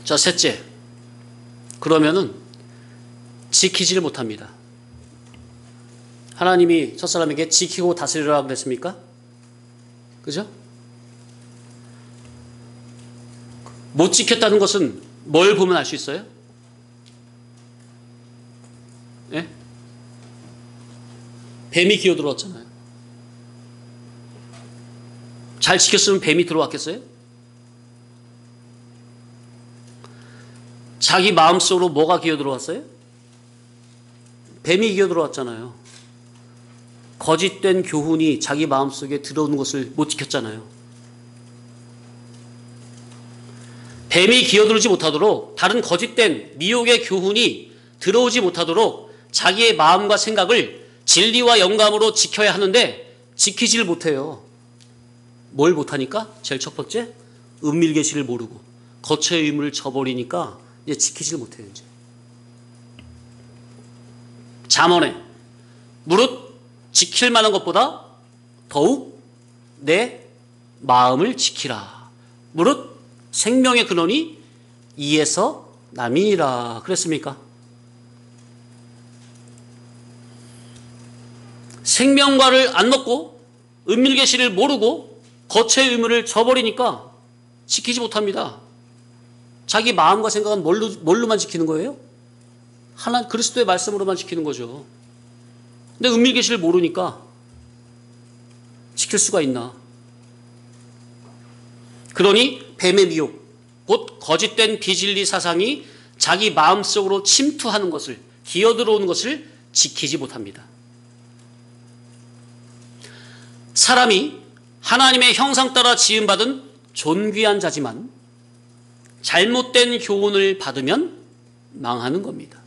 자, 셋째. 그러면은 지키지를 못합니다. 하나님이 첫사람에게 지키고 다스리라고 그랬습니까? 그죠? 못 지켰다는 것은 뭘 보면 알 수 있어요? 예? 뱀이 기어 들어왔잖아요. 잘 지켰으면 뱀이 들어왔겠어요? 자기 마음속으로 뭐가 기어 들어왔어요? 뱀이 기어 들어왔잖아요. 거짓된 교훈이 자기 마음속에 들어오는 것을 못 지켰잖아요. 뱀이 기어들지 못하도록 다른 거짓된 미혹의 교훈이 들어오지 못하도록 자기의 마음과 생각을 진리와 영감으로 지켜야 하는데 지키지를 못해요. 뭘 못하니까? 제일 첫 번째, 은밀 계시를 모르고 거처의 의무를 저버리니까 이제 지키지를 못해요. 이제 잠언에 무릇 지킬 만한 것보다 더욱 내 마음을 지키라. 무릇 생명의 근원이 이에서 남이니라. 그랬습니까? 생명과를 안 먹고 은밀계시를 모르고 거처의 의무를 저버리니까 지키지 못합니다. 자기 마음과 생각은 뭘로만 지키는 거예요? 하나 그리스도의 말씀으로만 지키는 거죠. 근데 은밀계시를 모르니까 지킬 수가 있나? 그러니 뱀의 미혹, 곧 거짓된 비진리 사상이 자기 마음속으로 침투하는 것을, 기어들어오는 것을 지키지 못합니다. 사람이 하나님의 형상 따라 지음받은 존귀한 자지만 잘못된 교훈을 받으면 망하는 겁니다.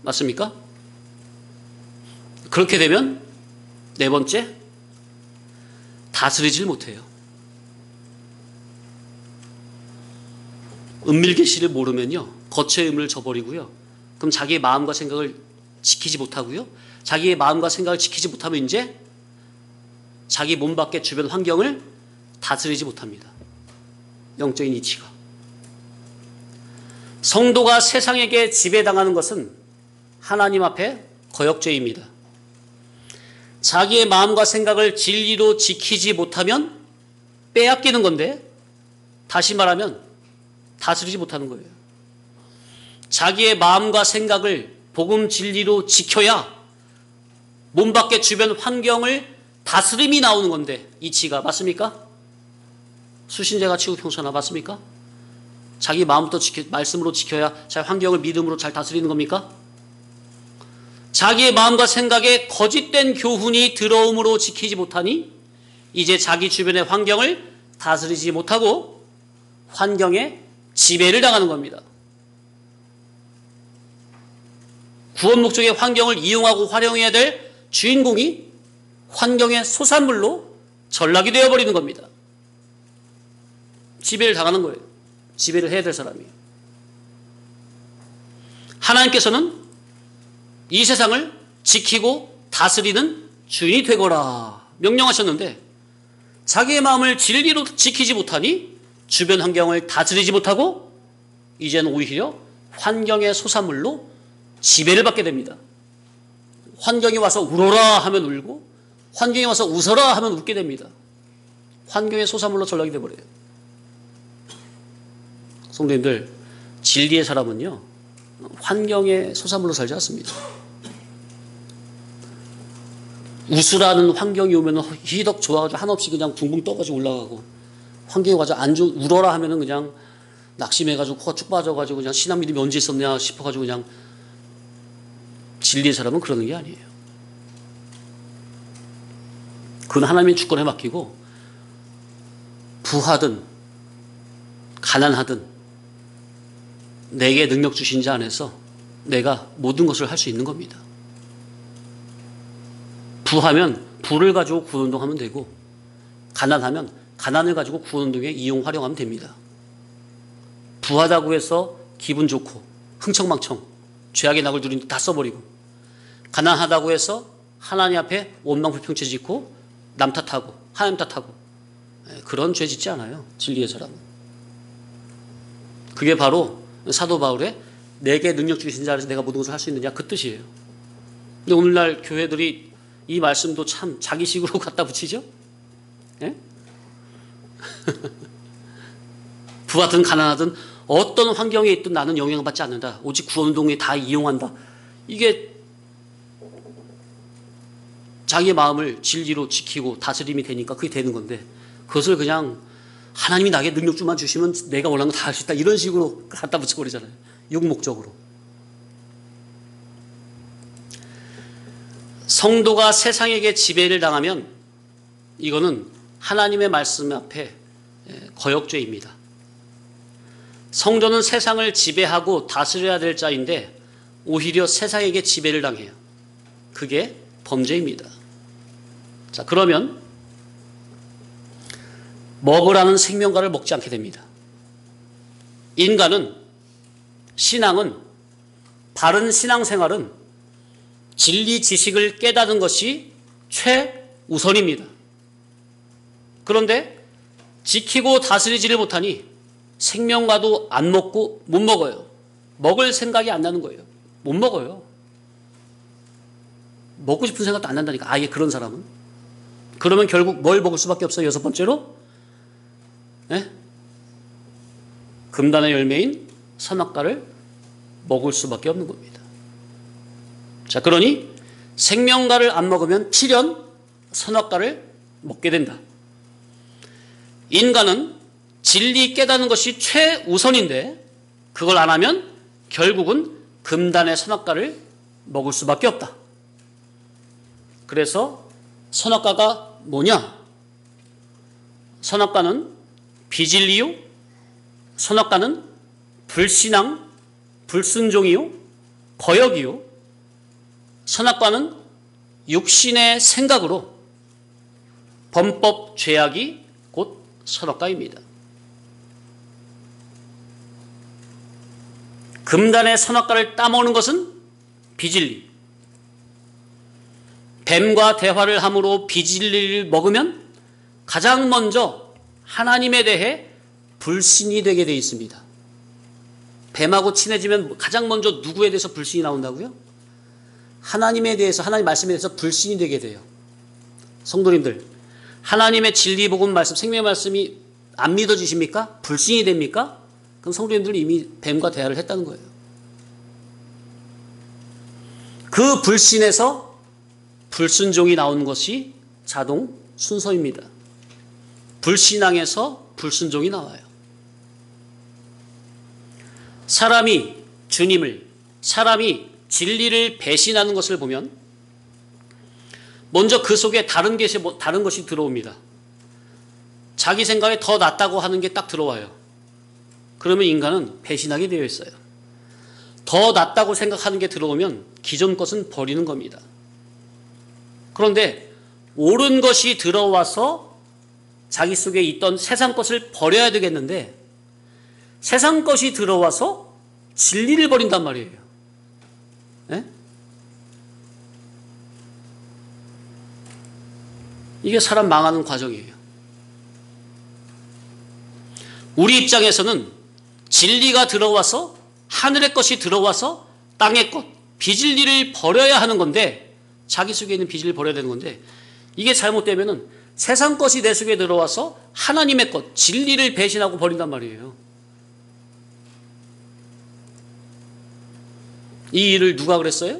맞습니까? 그렇게 되면 네 번째, 다스리질 못해요. 은밀계시를 모르면요, 거처의 의무를 저버리고요. 그럼 자기의 마음과 생각을 지키지 못하고요. 자기의 마음과 생각을 지키지 못하면 이제 자기 몸 밖의 주변 환경을 다스리지 못합니다. 영적인 이치가. 성도가 세상에게 지배당하는 것은 하나님 앞에 거역죄입니다. 자기의 마음과 생각을 진리로 지키지 못하면 빼앗기는 건데, 다시 말하면 다스리지 못하는 거예요. 자기의 마음과 생각을 복음 진리로 지켜야 몸 밖의 주변 환경을 다스림이 나오는 건데, 이치가 맞습니까? 수신제가 치고 평소나 맞습니까? 자기 마음부터 말씀으로 지켜야 자기 환경을 믿음으로 잘 다스리는 겁니까? 자기의 마음과 생각에 거짓된 교훈이 들어옴으로 지키지 못하니 이제 자기 주변의 환경을 다스리지 못하고 환경에 지배를 당하는 겁니다. 구원 목적의 환경을 이용하고 활용해야 될 주인공이 환경의 소산물로 전락이 되어버리는 겁니다. 지배를 당하는 거예요. 지배를 해야 될 사람이. 하나님께서는 이 세상을 지키고 다스리는 주인이 되거라 명령하셨는데, 자기의 마음을 진리로 지키지 못하니 주변 환경을 다스리지 못하고 이제는 오히려 환경의 소산물로 지배를 받게 됩니다. 환경이 와서 울어라 하면 울고, 환경이 와서 웃어라 하면 웃게 됩니다. 환경의 소산물로 전락이 되어버려요. 성도님들, 진리의 사람은요, 환경의 소산물로 살지 않습니다. 웃으라는 환경이 오면 희덕 좋아가지고 한없이 그냥 붕붕 떠가지고 올라가고, 환경이 와서 울어라 하면은 그냥 낙심해가지고 코가 쭉 빠져가지고 그냥 신앙 믿음이 언제 있었냐 싶어가지고 그냥. 진리의 사람은 그러는 게 아니에요. 그건 하나님의 주권에 맡기고, 부하든 가난하든 내게 능력 주신 자 안에서 내가 모든 것을 할 수 있는 겁니다. 부하면 부를 가지고 구원운동하면 되고, 가난하면 가난을 가지고 구원운동에 활용하면 됩니다. 부하다고 해서 기분 좋고 흥청망청 죄악의 낙을 누리는 다 써버리고, 가난하다고 해서 하나님 앞에 원망불평죄 짓고 남 탓하고 하나님 탓하고, 그런 죄 짓지 않아요. 진리의 사람은. 그게 바로 사도 바울의 내게 능력 주신 자 안에서 내가 모든 것을 할 수 있느냐, 그 뜻이에요. 근데 오늘날 교회들이 이 말씀도 참 자기식으로 갖다 붙이죠. 예? 부하든 가난하든 어떤 환경에 있든 나는 영향받지 않는다. 오직 구원운동에 다 이용한다. 이게 자기의 마음을 진리로 지키고 다스림이 되니까 그게 되는 건데, 그것을 그냥 하나님이 나에게 능력주만 주시면 내가 원하는 거 다 할 수 있다, 이런 식으로 갖다 붙여버리잖아요. 육목적으로. 성도가 세상에게 지배를 당하면 이거는 하나님의 말씀 앞에 거역죄입니다. 성도는 세상을 지배하고 다스려야 될 자인데 오히려 세상에게 지배를 당해요. 그게 범죄입니다. 자, 그러면 먹으라는 생명과를 먹지 않게 됩니다. 인간은, 신앙은, 바른 신앙생활은 진리 지식을 깨닫는 것이 최우선입니다. 그런데 지키고 다스리지를 못하니 생명과도 안 먹고 못 먹어요. 먹을 생각이 안 나는 거예요. 못 먹어요. 먹고 싶은 생각도 안 난다니까. 아예 그런 사람은. 그러면 결국 뭘 먹을 수밖에 없어요? 여섯 번째로 네? 금단의 열매인 선악과를 먹을 수밖에 없는 겁니다. 자, 그러니 생명과를 안 먹으면 필연 선악과를 먹게 된다. 인간은 진리 깨닫는 것이 최우선인데 그걸 안 하면 결국은 금단의 선악과를 먹을 수밖에 없다. 그래서 선악과가 뭐냐? 선악과는 비진리요, 선악과는 불신앙, 불순종이요, 거역이요, 선악과는 육신의 생각으로 범법 죄악이 곧 선악과입니다. 금단의 선악과를 따먹는 것은 비진리. 뱀과 대화를 함으로 비진리를 먹으면 가장 먼저 하나님에 대해 불신이 되게 되어 있습니다. 뱀하고 친해지면 가장 먼저 누구에 대해서 불신이 나온다고요? 하나님에 대해서, 하나님 말씀에 대해서 불신이 되게 돼요. 성도님들, 하나님의 진리 복음 말씀, 생명의 말씀이 안 믿어지십니까? 불신이 됩니까? 그럼 성도님들은 이미 뱀과 대화를 했다는 거예요. 그 불신에서 불순종이 나오는 것이 자동 순서입니다. 불신앙에서 불순종이 나와요. 사람이 주님을, 사람이 진리를 배신하는 것을 보면 먼저 그 속에 다른 것이 들어옵니다. 자기 생각에 더 낫다고 하는 게 딱 들어와요. 그러면 인간은 배신하게 되어 있어요. 더 낫다고 생각하는 게 들어오면 기존 것은 버리는 겁니다. 그런데 옳은 것이 들어와서 자기 속에 있던 세상 것을 버려야 되겠는데 세상 것이 들어와서 진리를 버린단 말이에요. 네? 이게 사람 망하는 과정이에요. 우리 입장에서는 진리가 들어와서 하늘의 것이 들어와서 땅의 것, 비진리를 버려야 하는 건데 자기 속에 있는 비진리를 버려야 되는 건데 이게 잘못되면은 세상 것이 내 속에 들어와서 하나님의 것, 진리를 배신하고 버린단 말이에요. 이 일을 누가 그랬어요?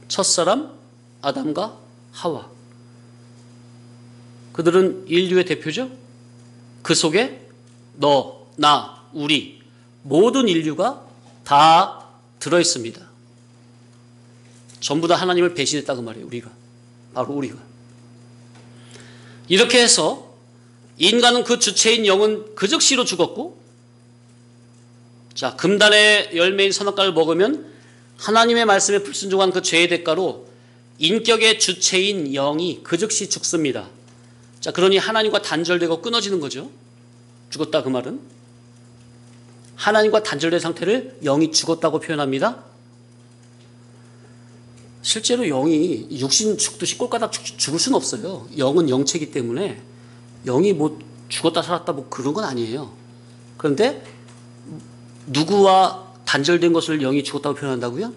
첫사람 아담과 하와. 그들은 인류의 대표죠. 그 속에 너, 나, 우리 모든 인류가 다 들어있습니다. 전부 다 하나님을 배신했다 그 말이에요. 우리가. 바로 우리가. 이렇게 해서 인간은 그 주체인 영은 그 즉시로 죽었고 자, 금단의 열매인 선악과를 먹으면 하나님의 말씀에 불순종한 그 죄의 대가로 인격의 주체인 영이 그 즉시 죽습니다. 자, 그러니 하나님과 단절되고 끊어지는 거죠. 죽었다 그 말은. 하나님과 단절된 상태를 영이 죽었다고 표현합니다. 실제로 영이 육신 죽듯이 꼴까닥 죽을 수는 없어요. 영은 영체이기 때문에 영이 뭐 죽었다 살았다 뭐 그런 건 아니에요. 그런데 누구와 단절된 것을 영이 죽었다고 표현한다고요?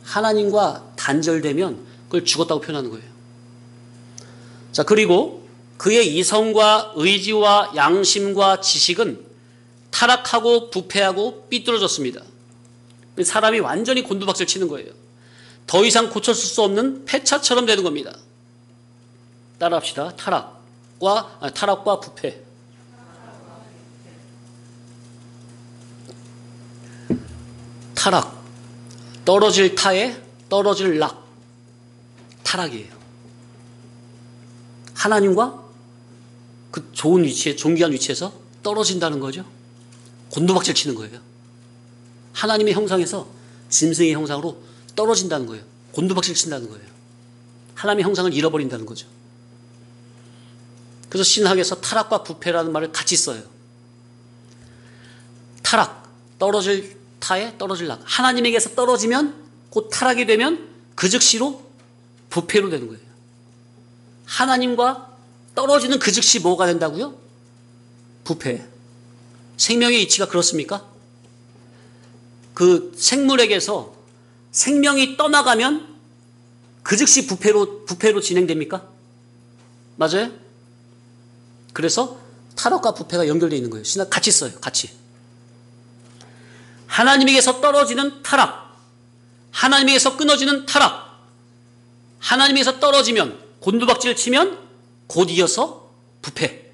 하나님과 단절되면 그걸 죽었다고 표현하는 거예요. 자, 그리고 그의 이성과 의지와 양심과 지식은 타락하고 부패하고 삐뚤어졌습니다. 사람이 완전히 곤두박질 치는 거예요. 더 이상 고쳤을 수 없는 폐차처럼 되는 겁니다. 따라합시다. 타락과 부패. 타락, 떨어질 타에 떨어질 락, 타락이에요. 하나님과 그 좋은 위치에, 존귀한 위치에서 떨어진다는 거죠. 곤두박질 치는 거예요. 하나님의 형상에서 짐승의 형상으로 떨어진다는 거예요. 곤두박질 친다는 거예요. 하나님의 형상을 잃어버린다는 거죠. 그래서 신학에서 타락과 부패라는 말을 같이 써요. 타락, 떨어질 타에 떨어질 락. 하나님에게서 떨어지면 곧 타락이 되면 그 즉시로 부패로 되는 거예요. 하나님과 떨어지는 그 즉시 뭐가 된다고요? 부패. 생명의 이치가 그렇습니까? 그 생물에게서 생명이 떠나가면 그 즉시 부패로 진행됩니까? 맞아요? 그래서 타락과 부패가 연결되어 있는 거예요. 신학 같이 써요. 같이. 하나님에게서 떨어지는 타락, 하나님에게서 끊어지는 타락, 하나님에게서 떨어지면 곤두박질 치면 곧 이어서 부패.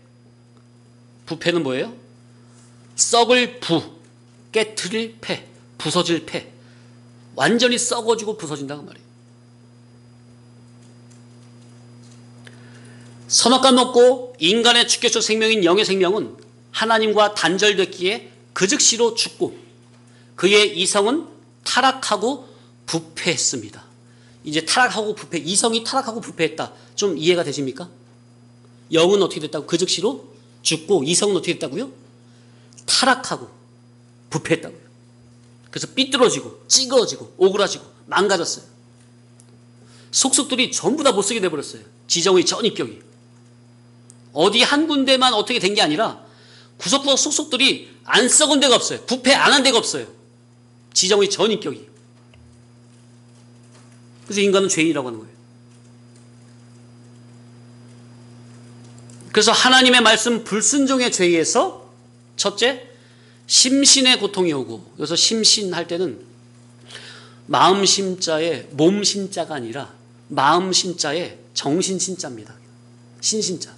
부패는 뭐예요? 썩을 부, 깨트릴 패, 부서질 패. 완전히 썩어지고 부서진다고 말이에요. 선악과 먹고 인간의 주격적 생명인 영의 생명은 하나님과 단절됐기에 그 즉시로 죽고 그의 이성은 타락하고 부패했습니다. 이제 타락하고 부패, 이성이 타락하고 부패했다. 좀 이해가 되십니까? 영은 어떻게 됐다고? 그 즉시로 죽고 이성은 어떻게 됐다고요? 타락하고 부패했다고요. 그래서 삐뚤어지고 찌그러지고 오그라지고 망가졌어요. 속속들이 전부 다 못쓰게 돼버렸어요. 지정의 전입격이. 어디 한 군데만 어떻게 된 게 아니라 구석구석 속속들이 안 썩은 데가 없어요. 부패 안 한 데가 없어요. 지정의 전입격이. 그래서 인간은 죄인이라고 하는 거예요. 그래서 하나님의 말씀 불순종의 죄에서 첫째, 심신의 고통이 오고, 여기서 심신할 때는 마음 심자에 몸 심자가 아니라 마음 심자에 정신 심자입니다. 신심자.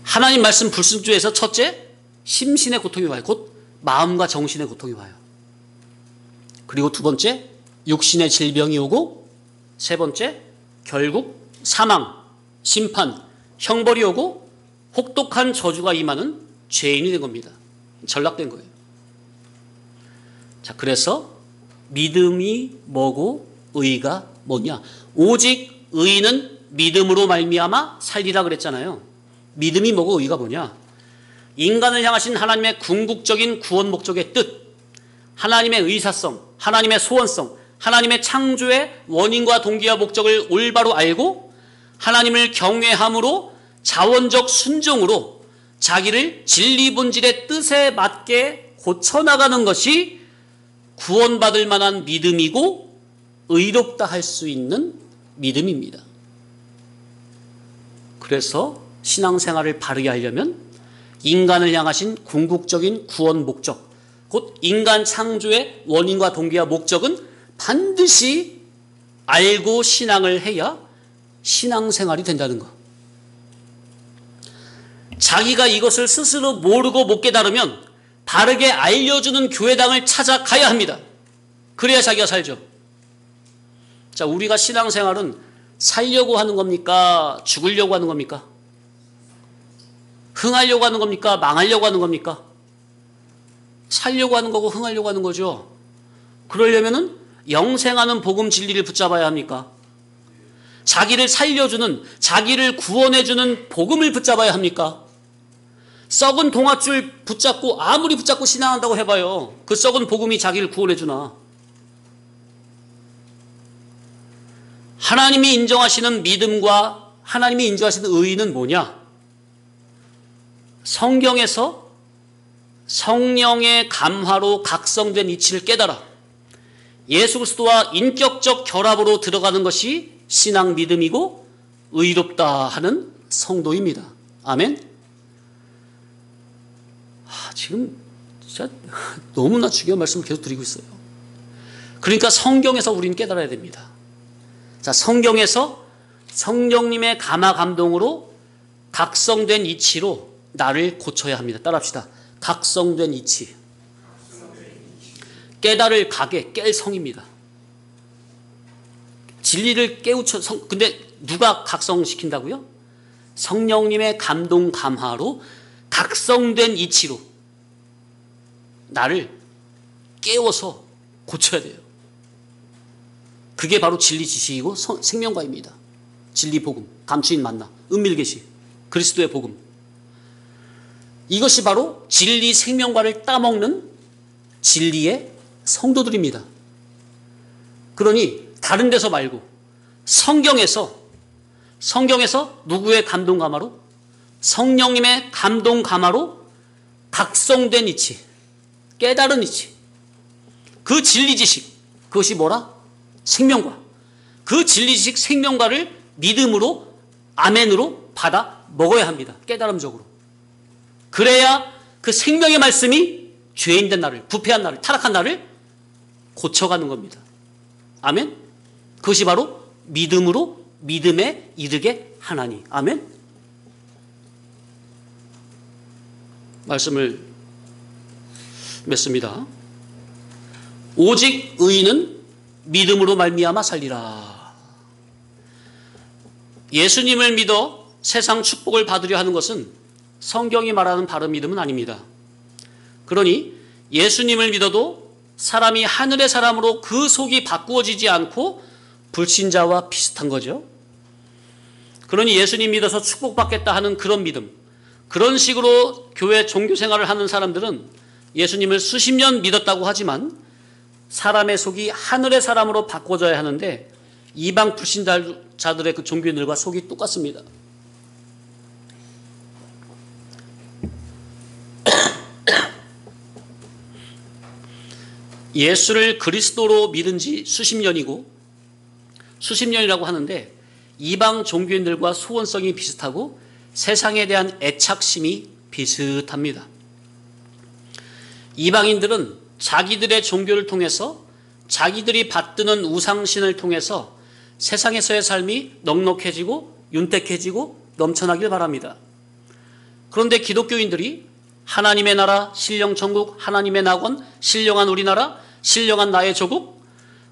하나님 말씀 불순종에서 첫째, 심신의 고통이 와요. 곧 마음과 정신의 고통이 와요. 그리고 두 번째, 육신의 질병이 오고, 세 번째, 결국 사망, 심판, 형벌이 오고 혹독한 저주가 임하는 죄인이 된 겁니다. 전락된 거예요. 자, 그래서 믿음이 뭐고 의가 뭐냐? 오직 의는 믿음으로 말미암아 살리라 그랬잖아요. 믿음이 뭐고 의가 뭐냐? 인간을 향하신 하나님의 궁극적인 구원 목적의 뜻, 하나님의 의사성, 하나님의 소원성, 하나님의 창조의 원인과 동기와 목적을 올바로 알고 하나님을 경외함으로 자원적 순종으로 자기를 진리 본질의 뜻에 맞게 고쳐나가는 것이 구원받을 만한 믿음이고 의롭다 할 수 있는 믿음입니다. 그래서 신앙생활을 바르게 하려면 인간을 향하신 궁극적인 구원 목적, 곧 인간 창조의 원인과 동기와 목적은 반드시 알고 신앙을 해야 신앙생활이 된다는 것. 자기가 이것을 스스로 모르고 못 깨달으면 바르게 알려주는 교회당을 찾아가야 합니다. 그래야 자기가 살죠. 자, 우리가 신앙생활은 살려고 하는 겁니까? 죽으려고 하는 겁니까? 흥하려고 하는 겁니까? 망하려고 하는 겁니까? 살려고 하는 거고 흥하려고 하는 거죠. 그러려면은 영생하는 복음 진리를 붙잡아야 합니까? 자기를 살려주는, 자기를 구원해주는 복음을 붙잡아야 합니까? 썩은 동아줄 붙잡고 아무리 붙잡고 신앙한다고 해봐요. 그 썩은 복음이 자기를 구원해주나? 하나님이 인정하시는 믿음과 하나님이 인정하시는 의의는 뭐냐? 성경에서 성령의 감화로 각성된 이치를 깨달아 예수 그리스도와 인격적 결합으로 들어가는 것이 신앙 믿음이고 의롭다 하는 성도입니다. 아멘. 지금 진짜 너무나 중요한 말씀을 계속 드리고 있어요. 그러니까 성경에서 우리는 깨달아야 됩니다. 자, 성경에서 성령님의 감화 감동으로 각성된 이치로 나를 고쳐야 합니다. 따라합시다. 각성된 이치. 깨달을 가게 깰 성입니다. 진리를 깨우쳐 근데 누가 각성시킨다고요? 성령님의 감동 감화로 각성된 이치로 나를 깨워서 고쳐야 돼요. 그게 바로 진리 지식이고 생명과입니다. 진리 복음, 감추인 만나, 은밀계시, 그리스도의 복음. 이것이 바로 진리 생명과를 따먹는 진리의 성도들입니다. 그러니 다른 데서 말고 성경에서 누구의 감동 감화로? 성령님의 감동 감화로 각성된 이치, 깨달은 이치, 그 진리 지식, 그것이 뭐라? 생명과, 그 진리 지식 생명과를 믿음으로, 아멘으로 받아 먹어야 합니다. 깨달음적으로. 그래야 그 생명의 말씀이 죄인된 나를, 부패한 나를, 타락한 나를 고쳐가는 겁니다. 아멘. 그것이 바로 믿음으로 믿음에 이르게 하나니. 아멘. 말씀을 맺습니다. 오직 의인은 믿음으로 말미암아 살리라. 예수님을 믿어 세상 축복을 받으려 하는 것은 성경이 말하는 바른 믿음은 아닙니다. 그러니 예수님을 믿어도 사람이 하늘의 사람으로 그 속이 바꾸어지지 않고 불신자와 비슷한 거죠. 그러니 예수님 믿어서 축복받겠다 하는 그런 믿음, 그런 식으로 교회 종교생활을 하는 사람들은 예수님을 수십 년 믿었다고 하지만 사람의 속이 하늘의 사람으로 바꿔져야 하는데 이방 불신자들의 그 종교인들과 속이 똑같습니다. 예수를 그리스도로 믿은 지 수십 년이고, 수십 년이라고 하는데 이방 종교인들과 소원성이 비슷하고 세상에 대한 애착심이 비슷합니다. 이방인들은 자기들의 종교를 통해서, 자기들이 받드는 우상신을 통해서 세상에서의 삶이 넉넉해지고 윤택해지고 넘쳐나길 바랍니다. 그런데 기독교인들이 하나님의 나라, 신령 천국, 하나님의 낙원, 신령한 우리나라, 신령한 나의 조국,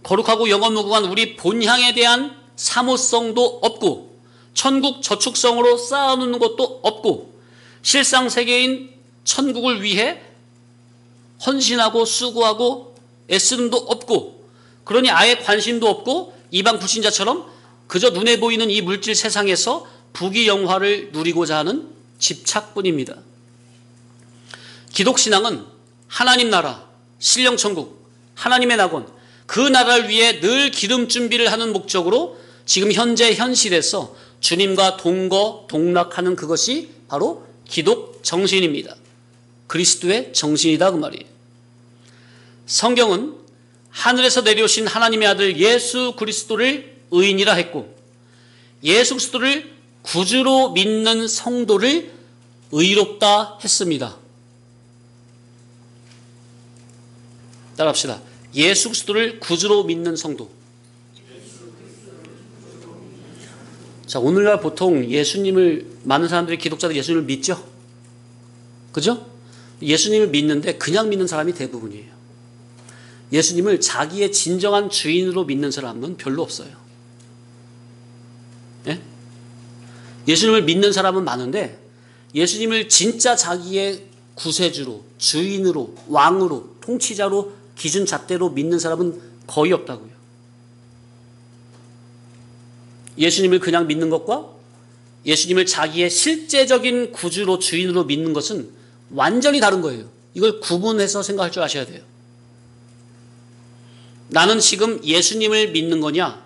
거룩하고 영원무궁한 우리 본향에 대한 사모성도 없고 천국 저축성으로 쌓아놓는 것도 없고 실상세계인 천국을 위해 헌신하고 수고하고 애쓰는도 없고, 그러니 아예 관심도 없고 이방 불신자처럼 그저 눈에 보이는 이 물질 세상에서 부귀영화를 누리고자 하는 집착뿐입니다. 기독신앙은 하나님 나라, 신령천국, 하나님의 낙원, 그 나라를 위해 늘 기름 준비를 하는 목적으로 지금 현재 현실에서 주님과 동거, 동락하는 그것이 바로 기독 정신입니다. 그리스도의 정신이다 그 말이에요. 성경은 하늘에서 내려오신 하나님의 아들 예수 그리스도를 의인이라 했고, 예수 그리스도를 구주로 믿는 성도를 의롭다 했습니다. 따라합시다. 예수 그리스도를 구주로 믿는 성도. 자, 오늘날 보통 예수님을, 많은 사람들이, 기독자들 예수님을 믿죠? 그죠? 예수님을 믿는데 그냥 믿는 사람이 대부분이에요. 예수님을 자기의 진정한 주인으로 믿는 사람은 별로 없어요. 예? 예수님을 믿는 사람은 많은데 예수님을 진짜 자기의 구세주로, 주인으로, 왕으로, 통치자로, 기준 잣대로 믿는 사람은 거의 없다고요. 예수님을 그냥 믿는 것과 예수님을 자기의 실제적인 구주로, 주인으로 믿는 것은 완전히 다른 거예요. 이걸 구분해서 생각할 줄 아셔야 돼요. 나는 지금 예수님을 믿는 거냐,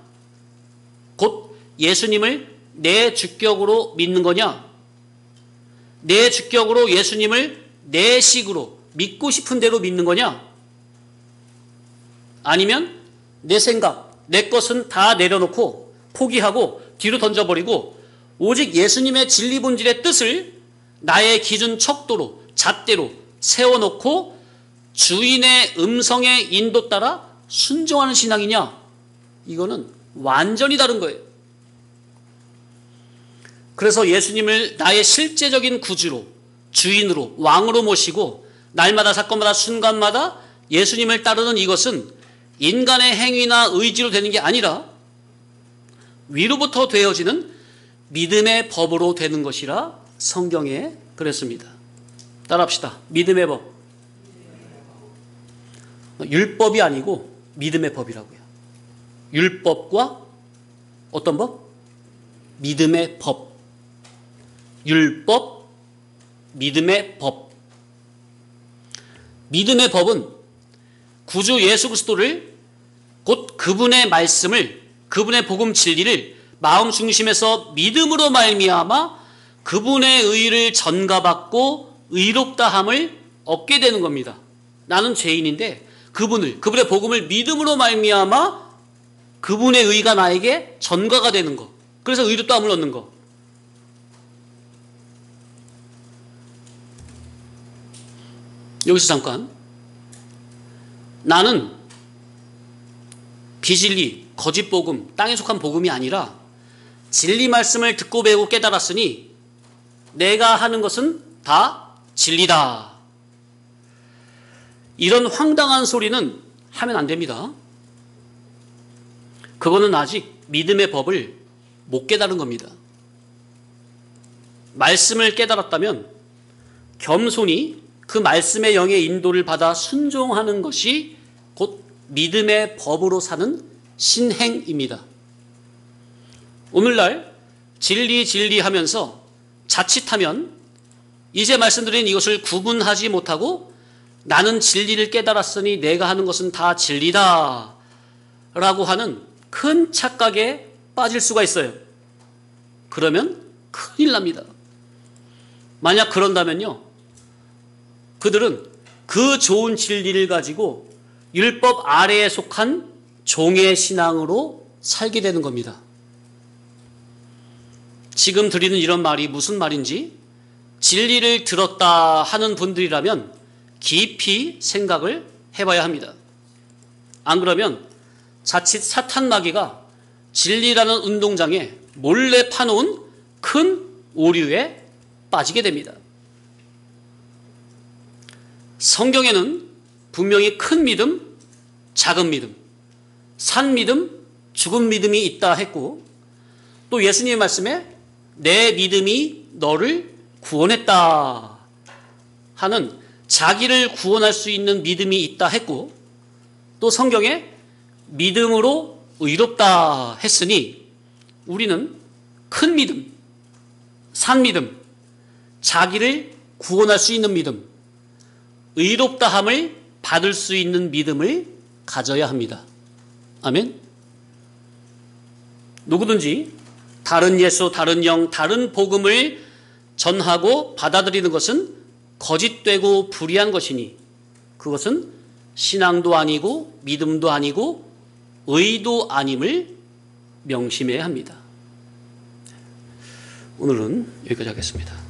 곧 예수님을 내 주격으로 믿는 거냐, 내 주격으로 예수님을 내 식으로 믿고 싶은 대로 믿는 거냐, 아니면 내 생각, 내 것은 다 내려놓고 포기하고 뒤로 던져버리고 오직 예수님의 진리 본질의 뜻을 나의 기준 척도로, 잣대로 세워놓고 주인의 음성의 인도 따라 순종하는 신앙이냐, 이거는 완전히 다른 거예요. 그래서 예수님을 나의 실제적인 구주로, 주인으로, 왕으로 모시고 날마다, 사건마다, 순간마다 예수님을 따르는 이것은 인간의 행위나 의지로 되는 게 아니라 위로부터 되어지는 믿음의 법으로 되는 것이라 성경에 그랬습니다. 따라합시다. 믿음의 법. 율법이 아니고 믿음의 법이라고요. 율법과 어떤 법? 믿음의 법. 율법, 믿음의 법. 믿음의 법은 구주 예수 그리스도를, 곧 그분의 말씀을, 그분의 복음 진리를 마음 중심에서 믿음으로 말미암아 그분의 의를 전가받고 의롭다함을 얻게 되는 겁니다. 나는 죄인인데 그분의 복음을 믿음으로 말미암아 그분의 의가 나에게 전가가 되는 거. 그래서 의롭다함을 얻는 거. 여기서 잠깐, 나는 비진리, 거짓 복음, 땅에 속한 복음이 아니라 진리 말씀을 듣고 배우고 깨달았으니 내가 하는 것은 다 진리다. 이런 황당한 소리는 하면 안 됩니다. 그거는 아직 믿음의 법을 못 깨달은 겁니다. 말씀을 깨달았다면 겸손히 그 말씀의 영의 인도를 받아 순종하는 것이 곧 믿음의 법으로 사는 신행입니다. 오늘날 진리 하면서 자칫하면 이제 말씀드린 이것을 구분하지 못하고 나는 진리를 깨달았으니 내가 하는 것은 다 진리다 라고 하는 큰 착각에 빠질 수가 있어요. 그러면 큰일 납니다. 만약 그런다면요, 그들은 그 좋은 진리를 가지고 율법 아래에 속한 종의 신앙으로 살게 되는 겁니다. 지금 드리는 이런 말이 무슨 말인지 진리를 들었다 하는 분들이라면 깊이 생각을 해봐야 합니다. 안 그러면 자칫 사탄 마귀가 진리라는 운동장에 몰래 파놓은 큰 오류에 빠지게 됩니다. 성경에는 분명히 큰 믿음, 작은 믿음, 산 믿음, 죽은 믿음이 있다 했고, 또 예수님의 말씀에 내 믿음이 너를 구원했다 하는 자기를 구원할 수 있는 믿음이 있다 했고, 또 성경에 믿음으로 의롭다 했으니 우리는 큰 믿음, 산 믿음, 자기를 구원할 수 있는 믿음, 의롭다함을 받을 수 있는 믿음을 가져야 합니다. 아멘. 누구든지 다른 예수, 다른 영, 다른 복음을 전하고 받아들이는 것은 거짓되고 불의한 것이니 그것은 신앙도 아니고 믿음도 아니고 의도 아님을 명심해야 합니다. 오늘은 여기까지 하겠습니다.